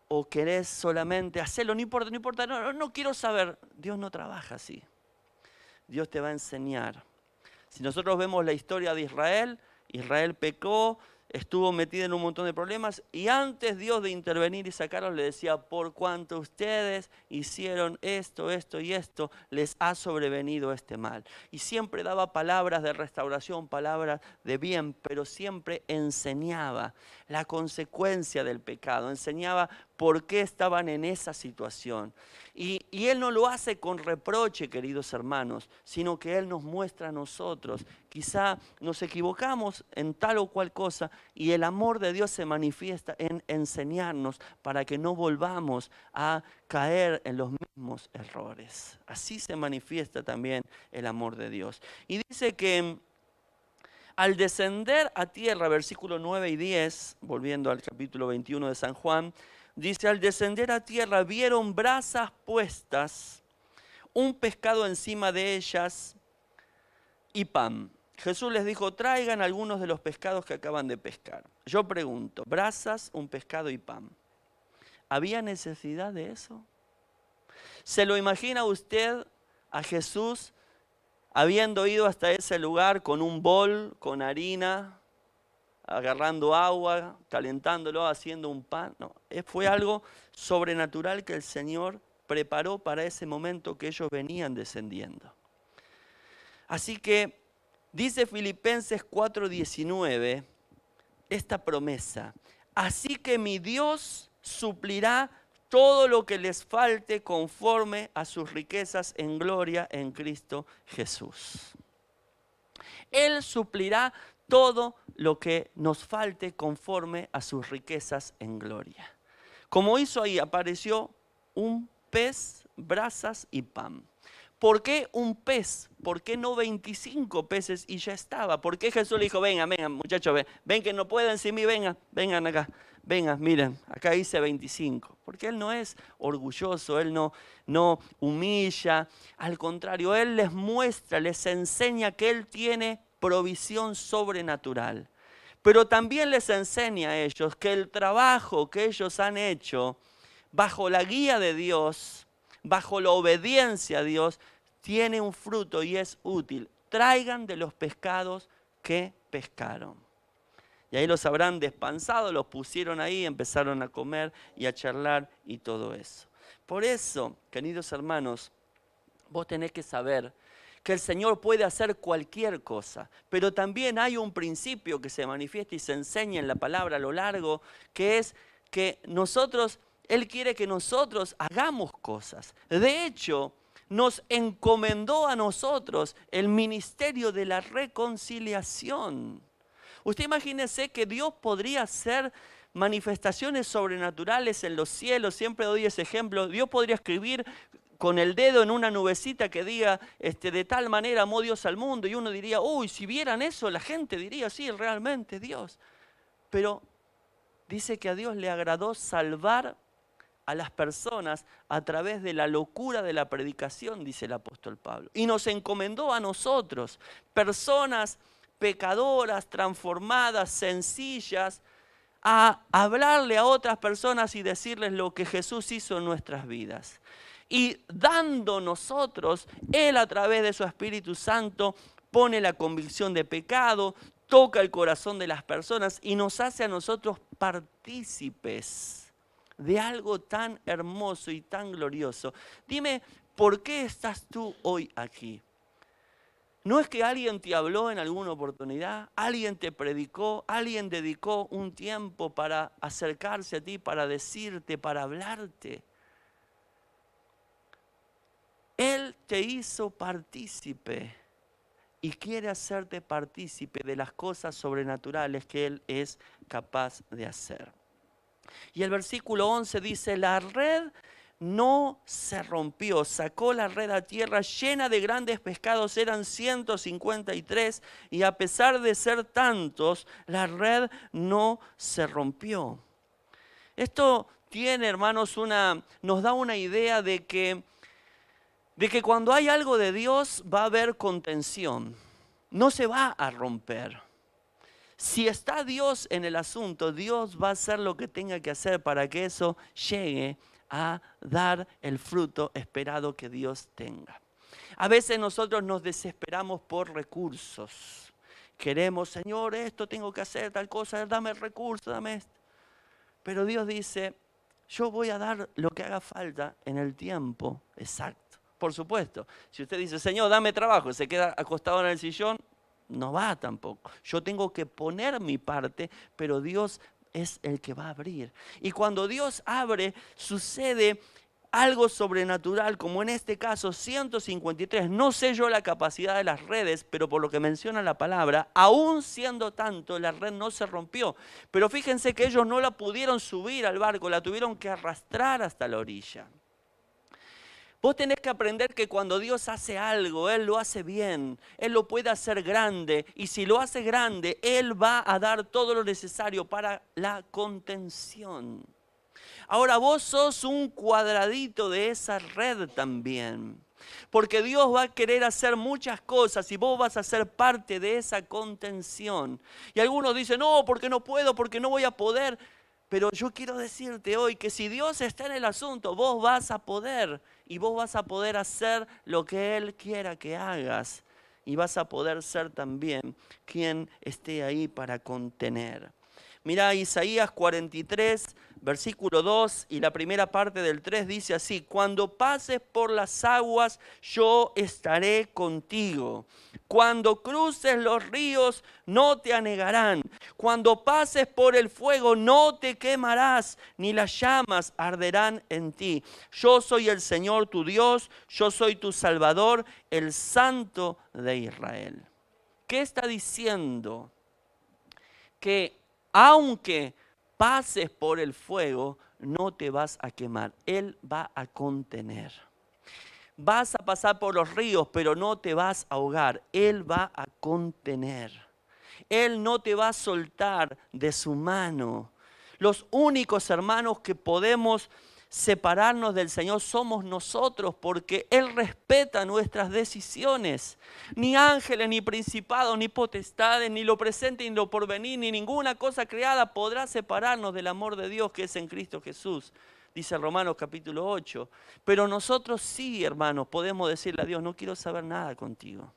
¿O querés solamente hacerlo? No importa, no quiero saber. Dios no trabaja así. Dios te va a enseñar. Si nosotros vemos la historia de Israel, Israel pecó, estuvo metido en un montón de problemas y antes Dios de intervenir y sacarlos le decía, por cuanto ustedes hicieron esto, esto y esto, les ha sobrevenido este mal. Y siempre daba palabras de restauración, palabras de bien, pero siempre enseñaba la consecuencia del pecado, enseñaba por qué estaban en esa situación. Y Él no lo hace con reproche, queridos hermanos, sino que Él nos muestra a nosotros. Quizá nos equivocamos en tal o cual cosa y el amor de Dios se manifiesta en enseñarnos para que no volvamos a caer en los mismos errores. Así se manifiesta también el amor de Dios. Y dice que al descender a tierra, versículos 9 y 10, volviendo al capítulo 21 de San Juan, dice, al descender a tierra vieron brasas puestas, un pescado encima de ellas y pan. Jesús les dijo, traigan algunos de los pescados que acaban de pescar. Yo pregunto, brasas, un pescado y pan. ¿Había necesidad de eso? ¿Se lo imagina usted a Jesús habiendo ido hasta ese lugar con un bol, con harina, agarrando agua, calentándolo, haciendo un pan? No, fue algo sobrenatural que el Señor preparó para ese momento que ellos venían descendiendo. Así que dice Filipenses 4:19 esta promesa, así que mi Dios suplirá todo lo que les falte conforme a sus riquezas en gloria en Cristo Jesús. Él suplirá todo lo que nos falte conforme a sus riquezas en gloria. Como hizo ahí, apareció un pez, brasas y pan. ¿Por qué un pez? ¿Por qué no 25 peces y ya estaba? ¿Por qué Jesús le dijo, vengan muchachos, ven que no pueden sin mí, vengan acá. Vengan, miren, acá dice 25. Porque Él no es orgulloso, Él no humilla. Al contrario, Él les muestra, les enseña que Él tiene provisión sobrenatural. Pero también les enseña a ellos que el trabajo que ellos han hecho bajo la guía de Dios, bajo la obediencia a Dios, tiene un fruto y es útil. Traigan de los pescados que pescaron. Y ahí los habrán despansado, los pusieron ahí, empezaron a comer y a charlar y todo eso. Por eso, queridos hermanos, vos tenés que saber que el Señor puede hacer cualquier cosa, pero también hay un principio que se manifiesta y se enseña en la palabra a lo largo, que es que Él quiere que nosotros hagamos cosas. De hecho, nos encomendó a nosotros el ministerio de la reconciliación. Usted imagínese que Dios podría ser manifestaciones sobrenaturales en los cielos. Siempre doy ese ejemplo. Dios podría escribir con el dedo en una nubecita que diga, de tal manera amó Dios al mundo. Y uno diría, uy, si vieran eso, la gente diría, sí, realmente Dios. Pero dice que a Dios le agradó salvar a las personas a través de la locura de la predicación, dice el apóstol Pablo. Y nos encomendó a nosotros, personas pecadoras, transformadas, sencillas, a hablarle a otras personas y decirles lo que Jesús hizo en nuestras vidas. Y dando nosotros, Él a través de su Espíritu Santo pone la convicción de pecado, toca el corazón de las personas y nos hace a nosotros partícipes de algo tan hermoso y tan glorioso. Dime, ¿por qué estás tú hoy aquí? ¿No es que alguien te habló en alguna oportunidad? ¿Alguien te predicó? ¿Alguien dedicó un tiempo para acercarse a ti, para decirte, para hablarte? Él te hizo partícipe y quiere hacerte partícipe de las cosas sobrenaturales que Él es capaz de hacer. Y el versículo 11 dice, la red no se rompió, sacó la red a tierra llena de grandes pescados, eran 153 y a pesar de ser tantos, la red no se rompió. Esto tiene, hermanos, nos da una idea de que cuando hay algo de Dios va a haber contención, no se va a romper. Si está Dios en el asunto, Dios va a hacer lo que tenga que hacer para que eso llegue a dar el fruto esperado que Dios tenga. A veces nosotros nos desesperamos por recursos. Queremos, Señor, esto tengo que hacer, tal cosa, dame el recurso, dame esto. Pero Dios dice, yo voy a dar lo que haga falta en el tiempo exacto. Por supuesto, si usted dice, Señor, dame trabajo, y se queda acostado en el sillón, no va tampoco. Yo tengo que poner mi parte, pero Dios es el que va a abrir. Y cuando Dios abre, sucede algo sobrenatural, como en este caso 153. No sé yo la capacidad de las redes, pero por lo que menciona la palabra, aún siendo tanto, la red no se rompió. Pero fíjense que ellos no la pudieron subir al barco, la tuvieron que arrastrar hasta la orilla. Vos tenés que aprender que cuando Dios hace algo, Él lo hace bien, Él lo puede hacer grande, y si lo hace grande, Él va a dar todo lo necesario para la contención. Ahora vos sos un cuadradito de esa red también, porque Dios va a querer hacer muchas cosas y vos vas a ser parte de esa contención. Y algunos dicen, no, porque no puedo, porque no voy a poder. Pero yo quiero decirte hoy que si Dios está en el asunto, vos vas a poder. Y vos vas a poder hacer lo que Él quiera que hagas. Y vas a poder ser también quien esté ahí para contener. Mirá, Isaías 43, versículo 2 y la primera parte del 3 dice así: cuando pases por las aguas, yo estaré contigo. Cuando cruces los ríos, no te anegarán. Cuando pases por el fuego, no te quemarás, ni las llamas arderán en ti. Yo soy el Señor tu Dios, yo soy tu Salvador, el Santo de Israel. ¿Qué está diciendo? Que aunque pases por el fuego, no te vas a quemar. Él va a contener. Vas a pasar por los ríos, pero no te vas a ahogar. Él va a contener. Él no te va a soltar de su mano. Los únicos hermanos que podemos separarnos del Señor somos nosotros, porque Él respeta nuestras decisiones. Ni ángeles, ni principados, ni potestades, ni lo presente, ni lo porvenir, ni ninguna cosa creada podrá separarnos del amor de Dios que es en Cristo Jesús, dice Romanos capítulo 8. Pero nosotros sí, hermanos, podemos decirle a Dios: no quiero saber nada contigo.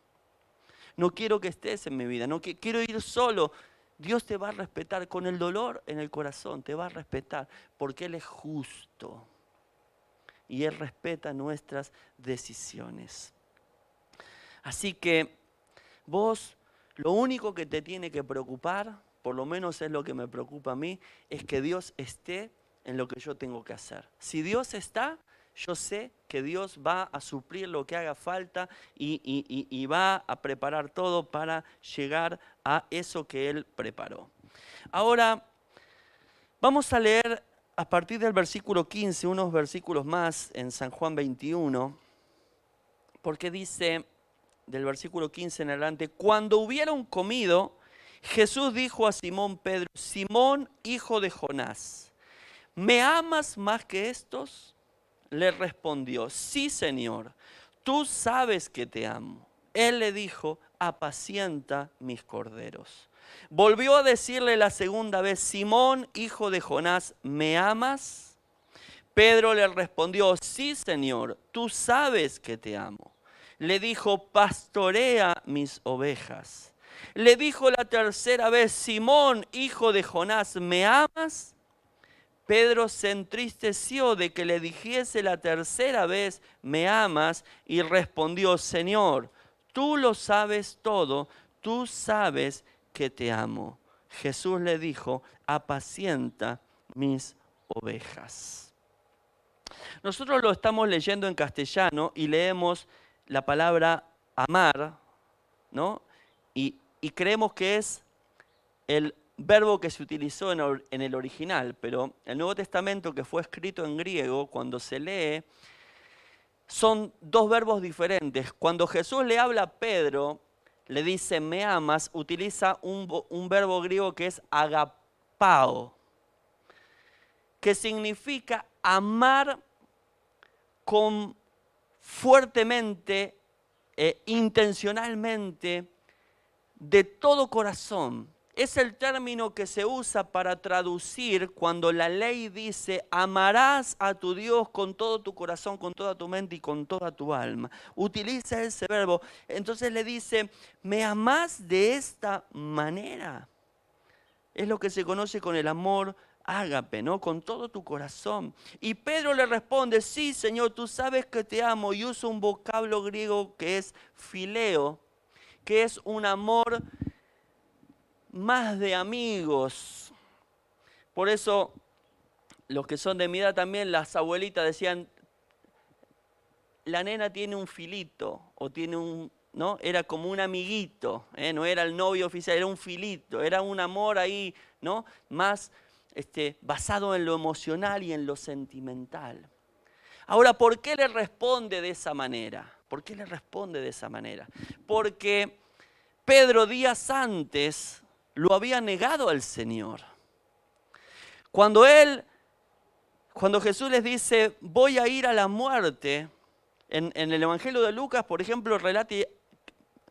No quiero que estés en mi vida, no quiero ir solo. Dios te va a respetar con el dolor en el corazón, te va a respetar porque Él es justo y Él respeta nuestras decisiones. Así que vos, lo único que te tiene que preocupar, por lo menos es lo que me preocupa a mí, es que Dios esté en lo que yo tengo que hacer. Si Dios está, yo sé que Dios va a suplir lo que haga falta y va a preparar todo para llegar a eso que Él preparó. Ahora, Vamos a leer a partir del versículo 15, unos versículos más en San Juan 21, porque dice del versículo 15 en adelante: cuando hubieron comido, Jesús dijo a Simón Pedro: Simón, hijo de Jonás, ¿me amas más que estos? Le respondió: sí, Señor, tú sabes que te amo. Él le dijo: apacienta mis corderos. Volvió a decirle la segunda vez: Simón, hijo de Jonás, ¿me amas? Pedro le respondió: sí, Señor, tú sabes que te amo. Le dijo: pastorea mis ovejas. Le dijo la tercera vez: Simón, hijo de Jonás, ¿me amas? Pedro se entristeció de que le dijese la tercera vez: ¿me amas? Y respondió: Señor, tú lo sabes todo, tú sabes que te amo. Jesús le dijo: apacienta mis ovejas. Nosotros lo estamos leyendo en castellano y leemos la palabra amar, ¿no? Y creemos que es el verbo que se utilizó en el original, pero el Nuevo Testamento, que fue escrito en griego, cuando se lee, son dos verbos diferentes. Cuando Jesús le habla a Pedro, le dice: me amas, utiliza un verbo griego que es agapao, que significa amar fuertemente, intencionalmente, de todo corazón. Es el término que se usa para traducir cuando la ley dice: amarás a tu Dios con todo tu corazón, con toda tu mente y con toda tu alma. Utiliza ese verbo. Entonces le dice: ¿me amás de esta manera? Es lo que se conoce con el amor ágape, ¿no? Con todo tu corazón. Y Pedro le responde: sí, Señor, tú sabes que te amo. Y usa un vocablo griego que es fileo, que es un amor más de amigos. Por eso los que son de mi edad también, las abuelitas decían: la nena tiene un filito, o tiene un, ¿no? Era como un amiguito, no era el novio oficial, era un filito, era un amor ahí, ¿no? Más basado en lo emocional y en lo sentimental. Ahora, ¿por qué le responde de esa manera? ¿Por qué le responde de esa manera? Porque Pedro días antes lo había negado al Señor. Cuando Jesús les dice: voy a ir a la muerte, en el Evangelio de Lucas, por ejemplo,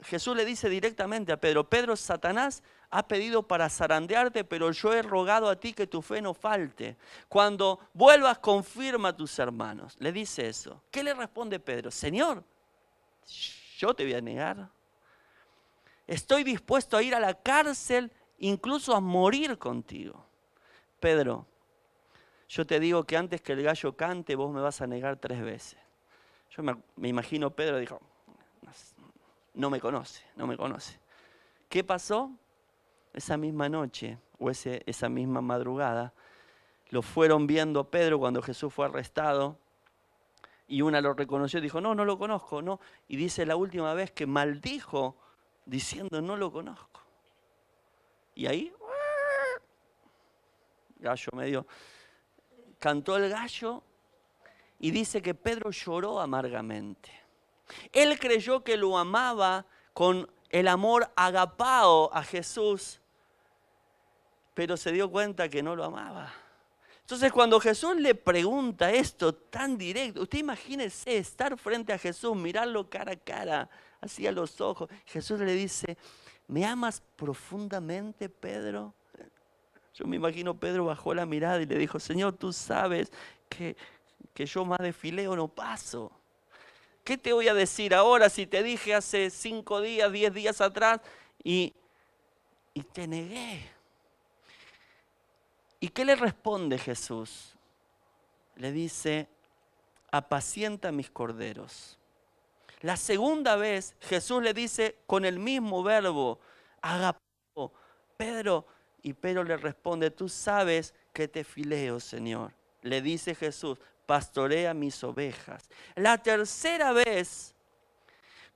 Jesús le dice directamente a Pedro: Pedro, Satanás ha pedido para zarandearte, pero yo he rogado a ti que tu fe no falte. Cuando vuelvas, confirma a tus hermanos. Le dice eso. ¿Qué le responde Pedro? Señor, ¿yo te voy a negar? Estoy dispuesto a ir a la cárcel, incluso a morir contigo. Pedro, yo te digo que antes que el gallo cante, vos me vas a negar 3 veces. Yo me imagino Pedro dijo: no me conoce. ¿Qué pasó? Esa misma noche, o esa misma madrugada, lo fueron viendo a Pedro cuando Jesús fue arrestado, y una lo reconoció y dijo: no lo conozco, no. Y dice la última vez que maldijo diciendo: no lo conozco. Y ahí, gallo medio, cantó el gallo, y dice que Pedro lloró amargamente. Él creyó que lo amaba con el amor agapao a Jesús, pero se dio cuenta que no lo amaba. Entonces, cuando Jesús le pregunta esto tan directo, usted imagínese estar frente a Jesús, mirarlo cara a cara, así a los ojos. Jesús le dice: ¿me amas profundamente, Pedro? Yo me imagino Pedro bajó la mirada y le dijo: Señor, tú sabes que yo más de fileo no paso. ¿Qué te voy a decir ahora si te dije hace 5 días, 10 días atrás y te negué? ¿Y qué le responde Jesús? Le dice: apacienta mis corderos. La segunda vez Jesús le dice con el mismo verbo: agapao, Pedro. Y Pedro le responde: tú sabes que te fileo, Señor. Le dice Jesús: pastorea mis ovejas. La tercera vez,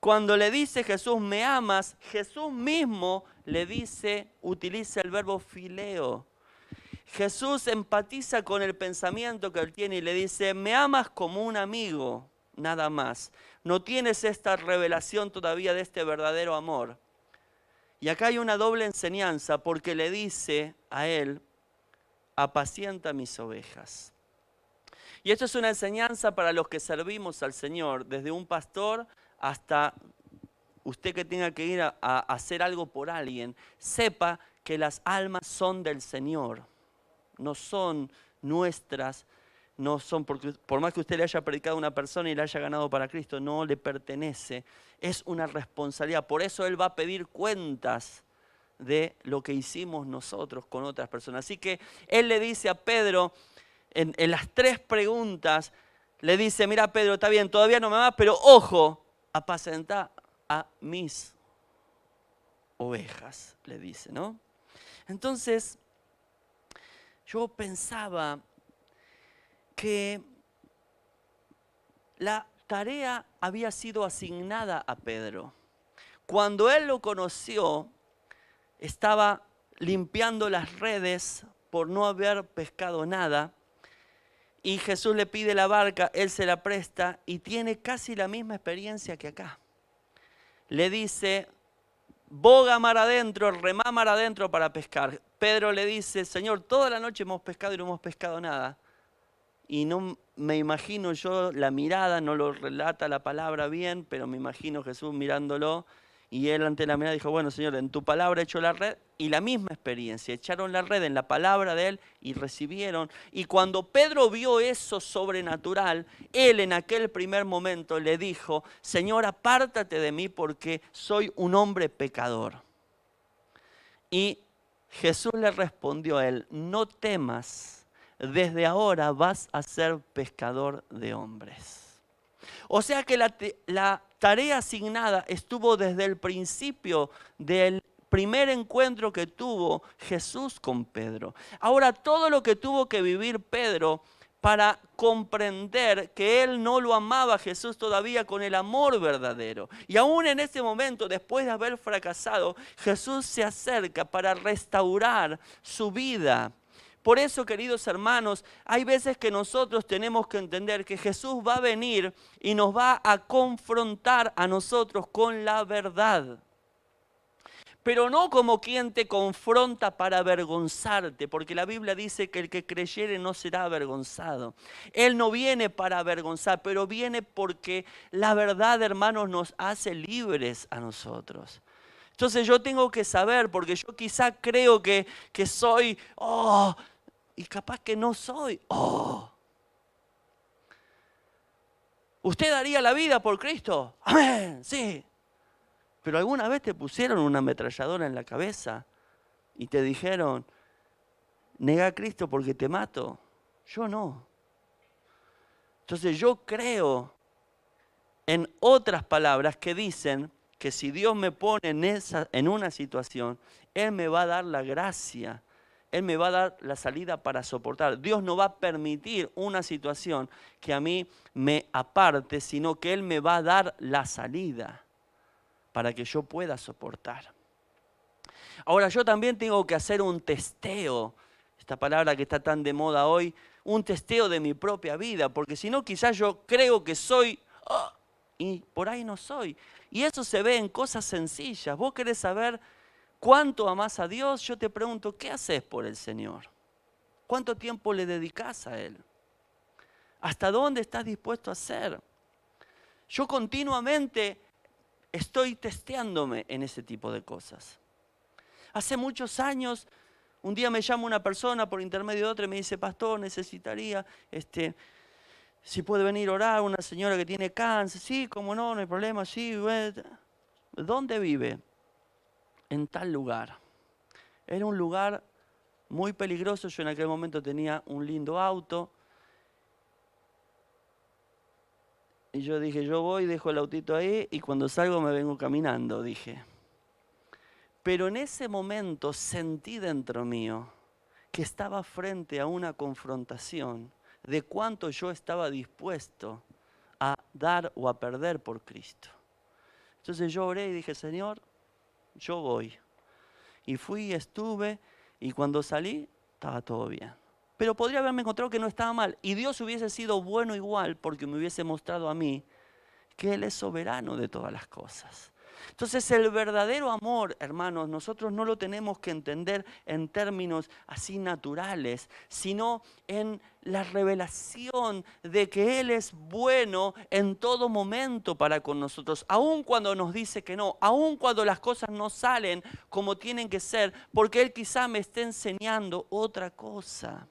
cuando le dice Jesús: me amas, Jesús mismo le dice, utiliza el verbo fileo. Jesús empatiza con el pensamiento que él tiene y le dice, me amas como un amigo, nada más. No tienes esta revelación todavía de este verdadero amor. Y acá hay una doble enseñanza porque le dice a él, apacienta mis ovejas. Y esto es una enseñanza para los que servimos al Señor, desde un pastor hasta usted que tenga que ir a hacer algo por alguien. Sepa que las almas son del Señor, no son nuestras, no son porque por más que usted le haya predicado a una persona y le haya ganado para Cristo, no le pertenece, es una responsabilidad. Por eso Él va a pedir cuentas de lo que hicimos nosotros con otras personas. Así que Él le dice a Pedro, en las 3 preguntas, le dice, mira Pedro, está bien, todavía no me amas, pero ojo, apacenta a mis ovejas, le dice, ¿no? Entonces, yo pensaba que la tarea había sido asignada a Pedro. Cuando él lo conoció, estaba limpiando las redes por no haber pescado nada. Y Jesús le pide la barca, él se la presta y tiene casi la misma experiencia que acá. Le dice, boga mar adentro, remá mar adentro para pescar. Pedro le dice, Señor, toda la noche hemos pescado y no hemos pescado nada. Y no me imagino yo la mirada, no lo relata la palabra bien, pero me imagino Jesús mirándolo. Y él ante la mirada dijo, bueno Señor, en tu palabra he hecho la red. Y la misma experiencia, echaron la red en la palabra de él y recibieron. Y cuando Pedro vio eso sobrenatural, él en aquel primer momento le dijo, Señor, apártate de mí porque soy un hombre pecador. Y Jesús le respondió a él, no temas, desde ahora vas a ser pescador de hombres. O sea que la tarea asignada estuvo desde el principio del primer encuentro que tuvo Jesús con Pedro. Ahora, todo lo que tuvo que vivir Pedro para comprender que él no lo amaba a Jesús todavía con el amor verdadero. Y aún en ese momento, después de haber fracasado, Jesús se acerca para restaurar su vida. Por eso, queridos hermanos, hay veces que nosotros tenemos que entender que Jesús va a venir y nos va a confrontar a nosotros con la verdad. Pero no como quien te confronta para avergonzarte, porque la Biblia dice que el que creyere no será avergonzado. Él no viene para avergonzar, pero viene porque la verdad, hermanos, nos hace libres a nosotros. Entonces yo tengo que saber, porque yo quizá creo que soy, y capaz que no soy, ¿Usted daría la vida por Cristo? Amén, sí. Pero alguna vez te pusieron una ametralladora en la cabeza y te dijeron, nega a Cristo porque te mato. Yo no. Entonces yo creo en otras palabras que dicen que si Dios me pone en una situación, Él me va a dar la gracia, Él me va a dar la salida para soportar. Dios no va a permitir una situación que a mí me aparte, sino que Él me va a dar la salida para que yo pueda soportar. Ahora yo también tengo que hacer un testeo, esta palabra que está tan de moda hoy, un testeo de mi propia vida, porque si no quizás yo creo que soy, y por ahí no soy. Y eso se ve en cosas sencillas. Vos querés saber cuánto amás a Dios, yo te pregunto, ¿qué haces por el Señor? ¿Cuánto tiempo le dedicás a Él? ¿Hasta dónde estás dispuesto a hacer? Yo continuamente estoy testeándome en ese tipo de cosas. Hace muchos años, un día me llama una persona por intermedio de otra y me dice, pastor, necesitaría, si puede venir a orar, una señora que tiene cáncer. Sí, cómo no, no hay problema, sí. ¿Dónde vive? En tal lugar. Era un lugar muy peligroso. Yo en aquel momento tenía un lindo auto. Y yo dije, yo voy, dejo el autito ahí y cuando salgo me vengo caminando, dije. Pero en ese momento sentí dentro mío que estaba frente a una confrontación de cuánto yo estaba dispuesto a dar o a perder por Cristo. Entonces yo oré y dije, Señor, yo voy. Y fui, estuve, y cuando salí, estaba todo bien. Pero podría haberme encontrado que no estaba mal. Y Dios hubiese sido bueno igual porque me hubiese mostrado a mí que Él es soberano de todas las cosas. Entonces el verdadero amor, hermanos, nosotros no lo tenemos que entender en términos así naturales, sino en la revelación de que Él es bueno en todo momento para con nosotros, aun cuando nos dice que no, aun cuando las cosas no salen como tienen que ser, porque Él quizá me esté enseñando otra cosa.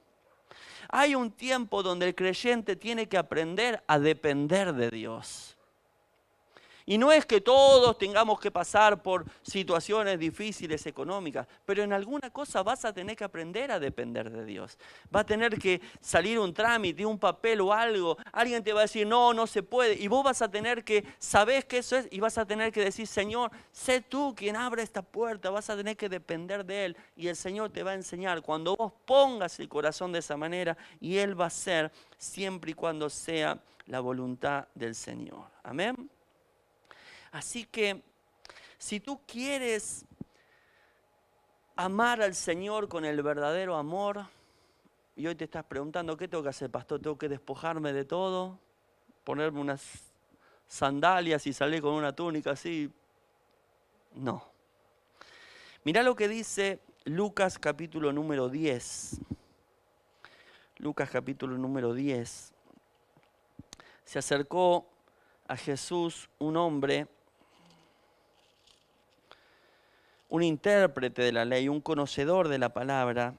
Hay un tiempo donde el creyente tiene que aprender a depender de Dios. Y no es que todos tengamos que pasar por situaciones difíciles económicas, pero en alguna cosa vas a tener que aprender a depender de Dios. Va a tener que salir un trámite, un papel o algo. Alguien te va a decir, no, no se puede. Y vos vas a tener que, sabés que eso es, y vas a tener que decir, Señor, sé tú quien abre esta puerta. Vas a tener que depender de Él. Y el Señor te va a enseñar cuando vos pongas el corazón de esa manera. Y Él va a ser siempre y cuando sea la voluntad del Señor. Amén. Así que si tú quieres amar al Señor con el verdadero amor, y hoy te estás preguntando, ¿qué tengo que hacer, pastor? ¿Tengo que despojarme de todo? ¿Ponerme unas sandalias y salir con una túnica así? No. Mirá lo que dice Lucas capítulo número 10. Lucas capítulo número 10. Se acercó a Jesús un hombre, un intérprete de la ley, un conocedor de la palabra.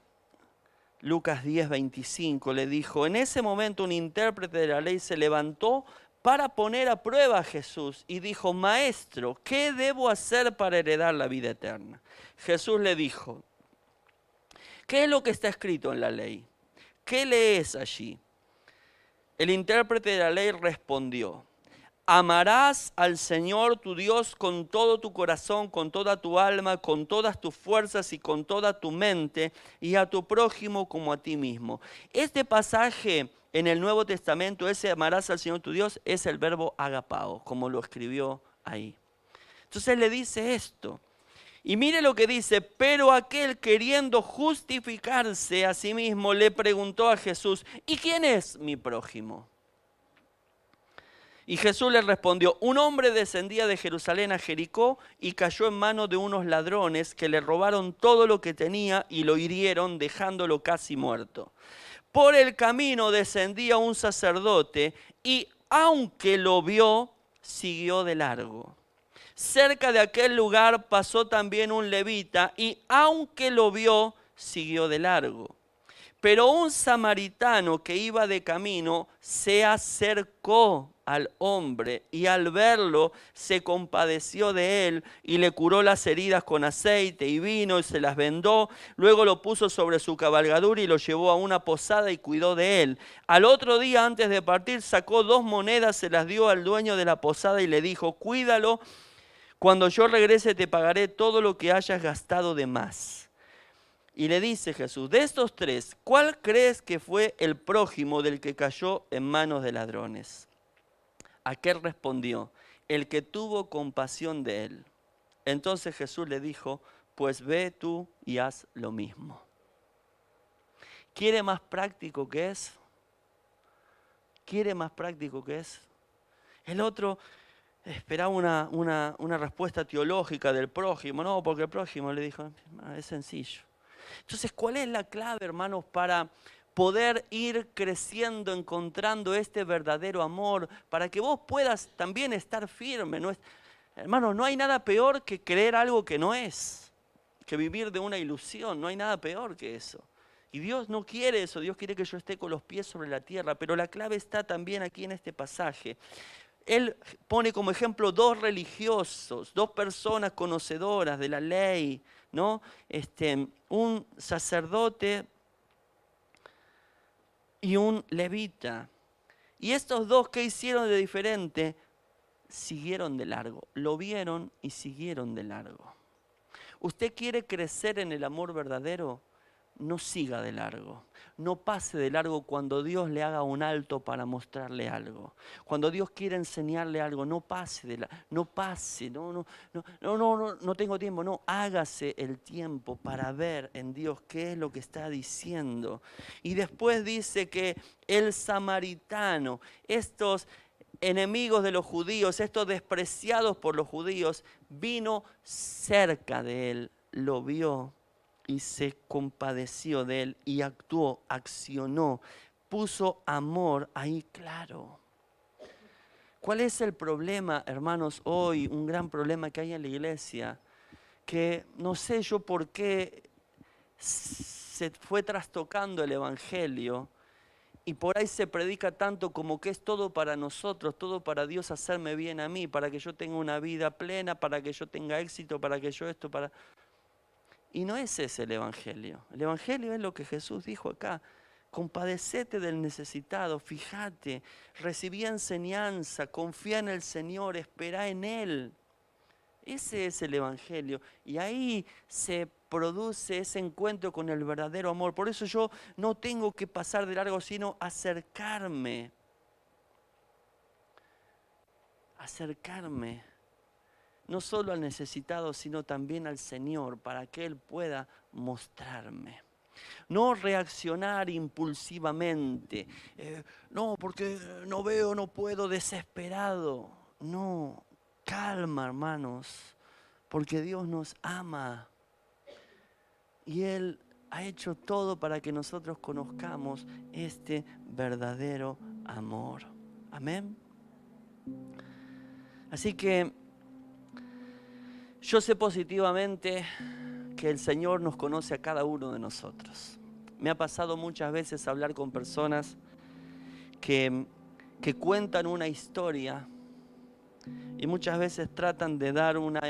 Lucas 10:25 le dijo, en ese momento un intérprete de la ley se levantó para poner a prueba a Jesús y dijo, Maestro, ¿qué debo hacer para heredar la vida eterna? Jesús le dijo, ¿qué es lo que está escrito en la ley? ¿Qué lees allí? El intérprete de la ley respondió, amarás al Señor tu Dios con todo tu corazón, con toda tu alma, con todas tus fuerzas y con toda tu mente, y a tu prójimo como a ti mismo. Este pasaje en el Nuevo Testamento, ese amarás al Señor tu Dios, es el verbo agapao, como lo escribió ahí. Entonces le dice esto. Y mire lo que dice, pero aquel queriendo justificarse a sí mismo le preguntó a Jesús, ¿y quién es mi prójimo? Y Jesús le respondió, un hombre descendía de Jerusalén a Jericó y cayó en manos de unos ladrones que le robaron todo lo que tenía y lo hirieron dejándolo casi muerto. Por el camino descendía un sacerdote y aunque lo vio, siguió de largo. Cerca de aquel lugar pasó también un levita y aunque lo vio, siguió de largo. Pero un samaritano que iba de camino se acercó al hombre y al verlo se compadeció de él y le curó las heridas con aceite y vino y se las vendó. Luego lo puso sobre su cabalgadura y lo llevó a una posada y cuidó de él. Al otro día antes de partir sacó 2 monedas, se las dio al dueño de la posada y le dijo, cuídalo, cuando yo regrese te pagaré todo lo que hayas gastado de más. Y le dice Jesús, de estos 3, ¿cuál crees que fue el prójimo del que cayó en manos de ladrones? Aquel respondió, el que tuvo compasión de él. Entonces Jesús le dijo, pues ve tú y haz lo mismo. ¿Quiere más práctico que es? ¿Quiere más práctico que es? El otro esperaba una respuesta teológica del prójimo. No, porque el prójimo le dijo, es sencillo. Entonces, ¿cuál es la clave, hermanos, para poder ir creciendo, encontrando este verdadero amor, para que vos puedas también estar firme? Hermanos, no hay nada peor que creer algo que no es, que vivir de una ilusión, no hay nada peor que eso. Y Dios no quiere eso, Dios quiere que yo esté con los pies sobre la tierra, pero la clave está también aquí en este pasaje. Él pone como ejemplo 2 religiosos, 2 personas conocedoras de la ley, ¿no? Un sacerdote y un levita. Y estos 2, ¿qué hicieron de diferente? Siguieron de largo, lo vieron y siguieron de largo. ¿Usted quiere crecer en el amor verdadero? no siga de largo. No pase de largo cuando Dios le haga un alto para mostrarle algo. Cuando Dios quiere enseñarle algo, no pase de largo. No pase, no tengo tiempo. No, hágase el tiempo para ver en Dios qué es lo que está diciendo. Y después dice que el samaritano, estos enemigos de los judíos, estos despreciados por los judíos, vino cerca de él, lo vio y se compadeció de él y actuó, accionó, puso amor ahí claro. ¿Cuál es el problema, hermanos, hoy? Un gran problema que hay en la iglesia, que no sé yo por qué se fue trastocando el evangelio y por ahí se predica tanto como que es todo para nosotros, todo para Dios hacerme bien a mí, para que yo tenga una vida plena, para que yo tenga éxito, para que yo esto, para... Y no es ese el evangelio. El evangelio es lo que Jesús dijo acá. Compadecete del necesitado, fíjate, recibí enseñanza, confía en el Señor, espera en Él. Ese es el evangelio. Y ahí se produce ese encuentro con el verdadero amor. Por eso yo no tengo que pasar de largo, sino acercarme. Acercarme. No solo al necesitado, sino también al Señor, para que Él pueda mostrarme. No reaccionar impulsivamente. No, porque no veo, no puedo, desesperado. No, calma, hermanos, porque Dios nos ama. Y Él ha hecho todo para que nosotros conozcamos este verdadero amor. Amén. Así que yo sé positivamente que el Señor nos conoce a cada uno de nosotros. Me ha pasado muchas veces hablar con personas que cuentan una historia y muchas veces tratan de dar una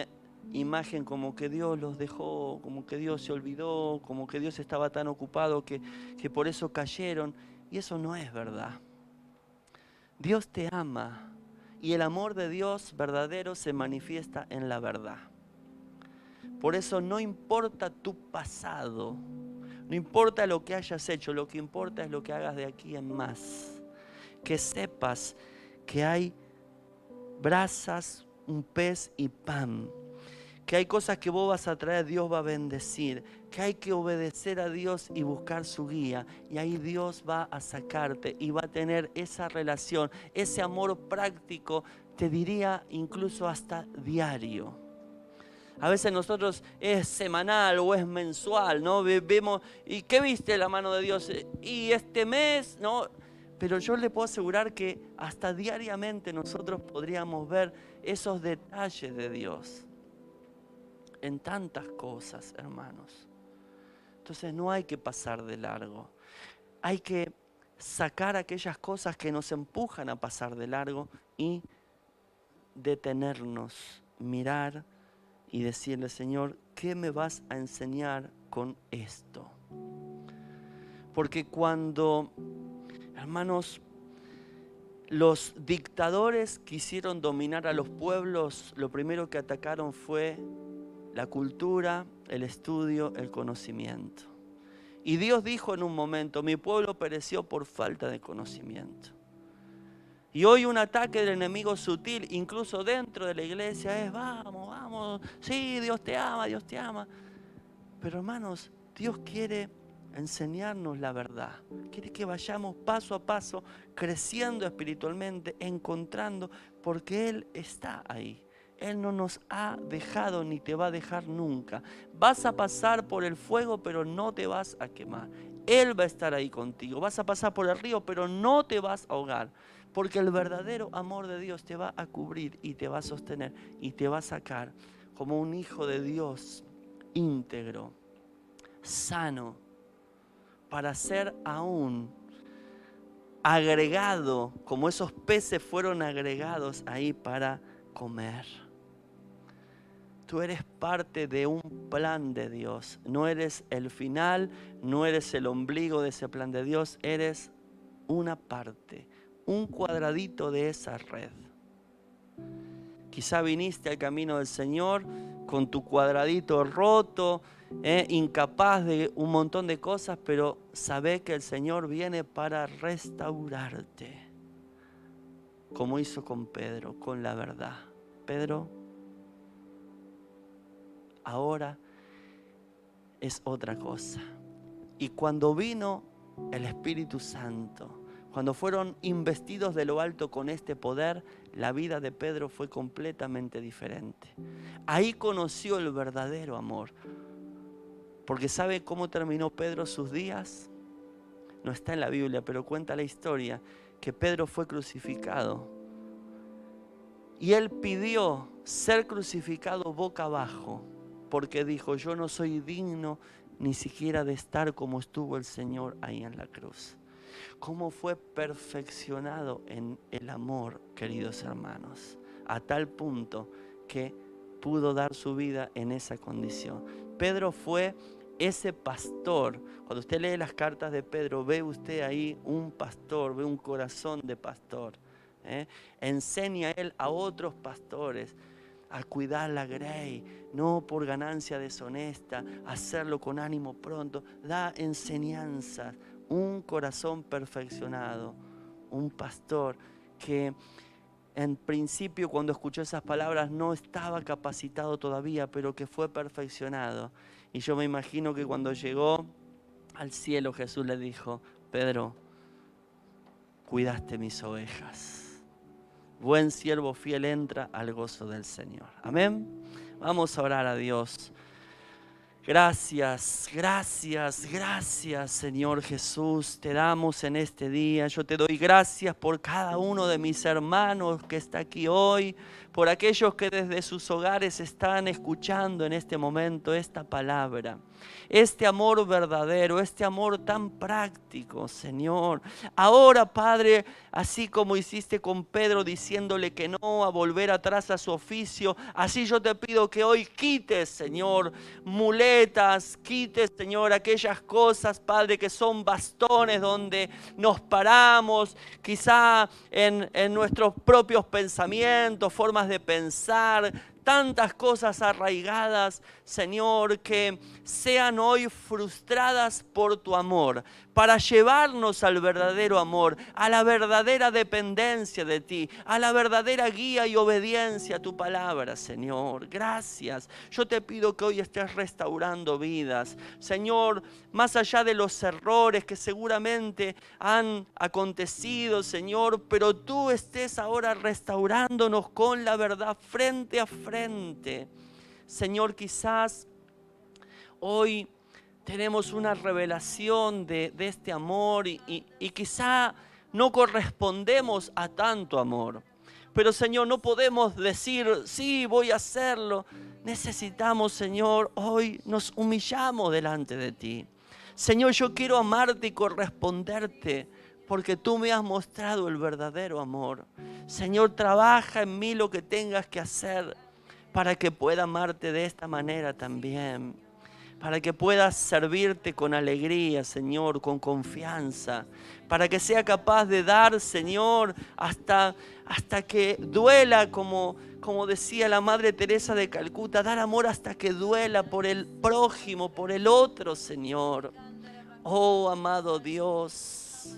imagen como que Dios los dejó, como que Dios se olvidó, como que Dios estaba tan ocupado que por eso cayeron. Y eso no es verdad. Dios te ama y el amor de Dios verdadero se manifiesta en la verdad. Por eso no importa tu pasado, no importa lo que hayas hecho, lo que importa es lo que hagas de aquí en más. Que sepas que hay brasas, un pez y pan. Que hay cosas que vos vas a traer, Dios va a bendecir. Que hay que obedecer a Dios y buscar su guía. Y ahí Dios va a sacarte y va a tener esa relación, ese amor práctico, te diría incluso hasta diario. A veces nosotros es semanal o es mensual, ¿no? Vemos, ¿y qué viste la mano de Dios? Y este mes, ¿no? Pero yo le puedo asegurar que hasta diariamente nosotros podríamos ver esos detalles de Dios en tantas cosas, hermanos. Entonces no hay que pasar de largo. Hay que sacar aquellas cosas que nos empujan a pasar de largo y detenernos, mirar y decirle, Señor, ¿qué me vas a enseñar con esto? Porque cuando, hermanos, los dictadores quisieron dominar a los pueblos, lo primero que atacaron fue la cultura, el estudio, el conocimiento. Y Dios dijo en un momento, mi pueblo pereció por falta de conocimiento. Y hoy un ataque del enemigo sutil, incluso dentro de la iglesia, es vamos, sí, Dios te ama, Dios te ama. Pero hermanos, Dios quiere enseñarnos la verdad. Quiere que vayamos paso a paso, creciendo espiritualmente, encontrando, porque Él está ahí. Él no nos ha dejado ni te va a dejar nunca. Vas a pasar por el fuego, pero no te vas a quemar. Él va a estar ahí contigo. Vas a pasar por el río, pero no te vas a ahogar. Porque el verdadero amor de Dios te va a cubrir y te va a sostener y te va a sacar como un hijo de Dios íntegro, sano, para ser aún agregado, como esos peces fueron agregados ahí para comer. Tú eres parte de un plan de Dios. No eres el final, no eres el ombligo de ese plan de Dios, eres una parte, un cuadradito de esa red. Quizá viniste al camino del Señor con tu cuadradito roto, incapaz de un montón de cosas, pero sabé que el Señor viene para restaurarte, como hizo con Pedro, con la verdad. Pedro, ahora es otra cosa. Y cuando vino el Espíritu Santo, cuando fueron investidos de lo alto con este poder, la vida de Pedro fue completamente diferente. Ahí conoció el verdadero amor. Porque ¿sabe cómo terminó Pedro sus días? No está en la Biblia, pero cuenta la historia que Pedro fue crucificado. Y él pidió ser crucificado boca abajo, porque dijo, yo no soy digno ni siquiera de estar como estuvo el Señor ahí en la cruz. Cómo fue perfeccionado en el amor, queridos hermanos, a tal punto que pudo dar su vida en esa condición. Pedro fue ese pastor. Cuando usted lee las cartas de Pedro, ve usted ahí un pastor, ve un corazón de pastor. Enseña él a otros pastores a cuidar la grey, no por ganancia deshonesta, hacerlo con ánimo pronto. Da enseñanzas, un corazón perfeccionado, un pastor que en principio cuando escuchó esas palabras no estaba capacitado todavía, pero que fue perfeccionado. Y yo me imagino que cuando llegó al cielo Jesús le dijo, Pedro, cuidaste mis ovejas. Buen siervo fiel entra al gozo del Señor. Amén. Vamos a orar a Dios. Gracias, gracias, gracias, Señor Jesús, te damos en este día. Yo te doy gracias por cada uno de mis hermanos que está aquí hoy, por aquellos que desde sus hogares están escuchando en este momento esta palabra. Este amor verdadero, este amor tan práctico, Señor. Ahora, Padre, así como hiciste con Pedro diciéndole que no a volver atrás a su oficio, así yo te pido que hoy quites, Señor, muletas, quites, Señor, aquellas cosas, Padre, que son bastones donde nos paramos, quizá en nuestros propios pensamientos, formas de pensar, tantas cosas arraigadas, Señor, que sean hoy frustradas por tu amor, para llevarnos al verdadero amor, a la verdadera dependencia de ti, a la verdadera guía y obediencia a tu palabra, Señor. Gracias. Yo te pido que hoy estés restaurando vidas, Señor, más allá de los errores que seguramente han acontecido, Señor, pero tú estés ahora restaurándonos con la verdad frente a frente. Señor, quizás hoy tenemos una revelación de este amor y quizá no correspondemos a tanto amor. Pero, Señor, no podemos decir, sí, voy a hacerlo. Necesitamos, Señor, hoy nos humillamos delante de ti. Señor, yo quiero amarte y corresponderte, porque tú me has mostrado el verdadero amor. Señor, trabaja en mí lo que tengas que hacer para que pueda amarte de esta manera también. Para que puedas servirte con alegría, Señor, con confianza. Para que sea capaz de dar, Señor, hasta que duela, como decía la Madre Teresa de Calcuta, dar amor hasta que duela por el prójimo, por el otro, Señor. Oh, amado Dios,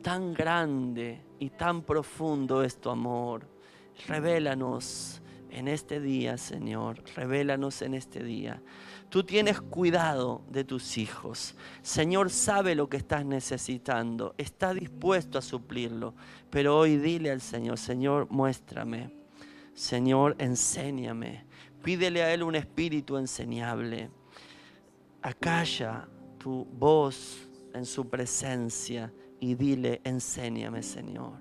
tan grande y tan profundo es tu amor. Revélanos en este día, Señor, revélanos en este día. Tú tienes cuidado de tus hijos. Señor, sabe lo que estás necesitando, está dispuesto a suplirlo. Pero hoy dile al Señor, Señor, muéstrame. Señor, enséñame. Pídele a Él un espíritu enseñable. Acalla tu voz en su presencia y dile, enséñame, Señor.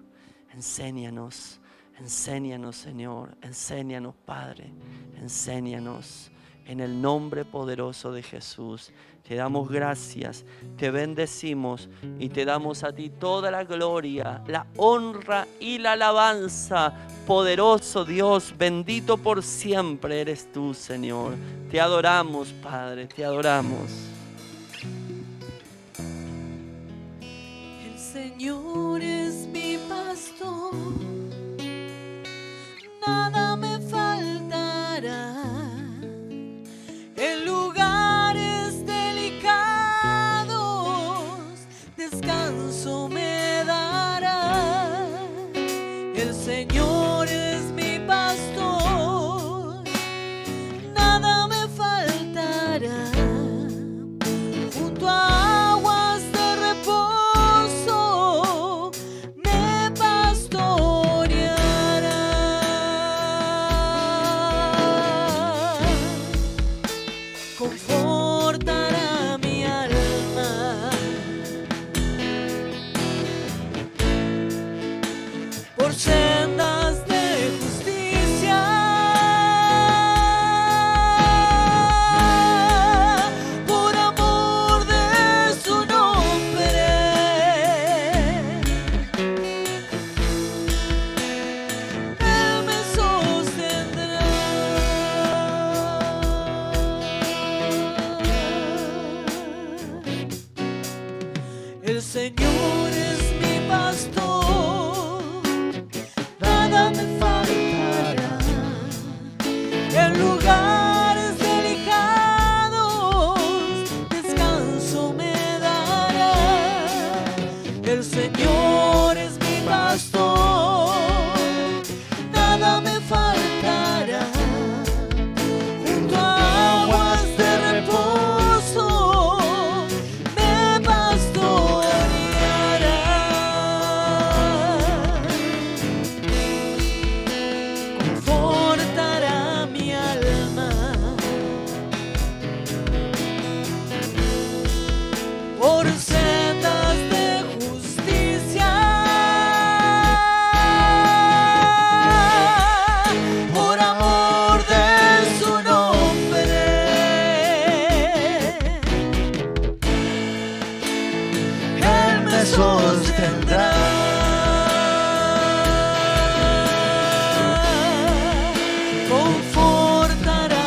Enséñanos, enséñanos, Señor. Enséñanos, Padre. Enséñanos. En el nombre poderoso de Jesús, te damos gracias, te bendecimos y te damos a ti toda la gloria, la honra y la alabanza. Poderoso Dios, bendito por siempre eres tú, Señor. Te adoramos, Padre, te adoramos. El Señor es mi pastor, nada me faltará. descanso me dará. El Señor es mi pastor, nada me faltará. Junto a aguas de reposo me pastoreará. Confortará mi alma por sendas de justicia, por amor de su nombre. Él me sostendrá. El Señor es mi pastor, nada me faltará. En lugares delicados descanso me dará. El Señor es mi pastor, nada me faltará. Junto a aguas de reposo me pastoreará. Confortará mi alma por sendas de justicia, por amor de su nombre. Él me sostendrá. Confortará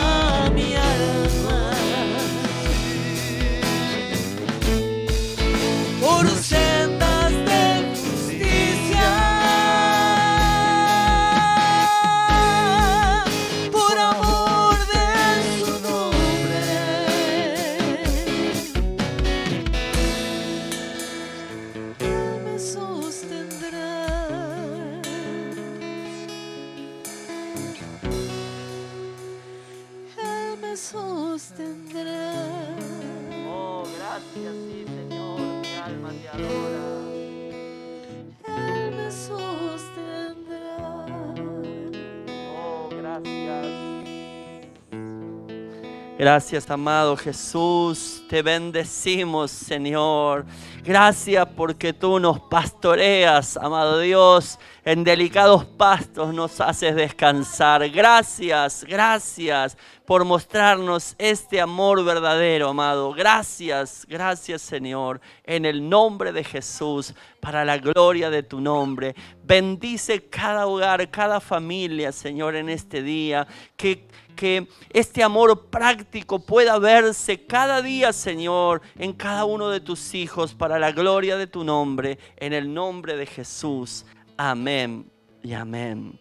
mi alma por sendas de justicia, por amor de su nombre. Él me sostendrá. Él me sostendrá. Oh, gracias, sí, Señor, mi alma te adora. Él me sostendrá. Oh, gracias. Gracias, amado Jesús, te bendecimos, Señor. Gracias porque tú nos pastoreas, amado Dios, en delicados pastos nos haces descansar. Gracias, gracias por mostrarnos este amor verdadero, amado. Gracias, gracias, Señor, en el nombre de Jesús, para la gloria de tu nombre. Bendice cada hogar, cada familia, Señor, en este día. Que este amor práctico pueda verse cada día, Señor, en cada uno de tus hijos, para la gloria de tu nombre, en el nombre de Jesús. Amén y amén.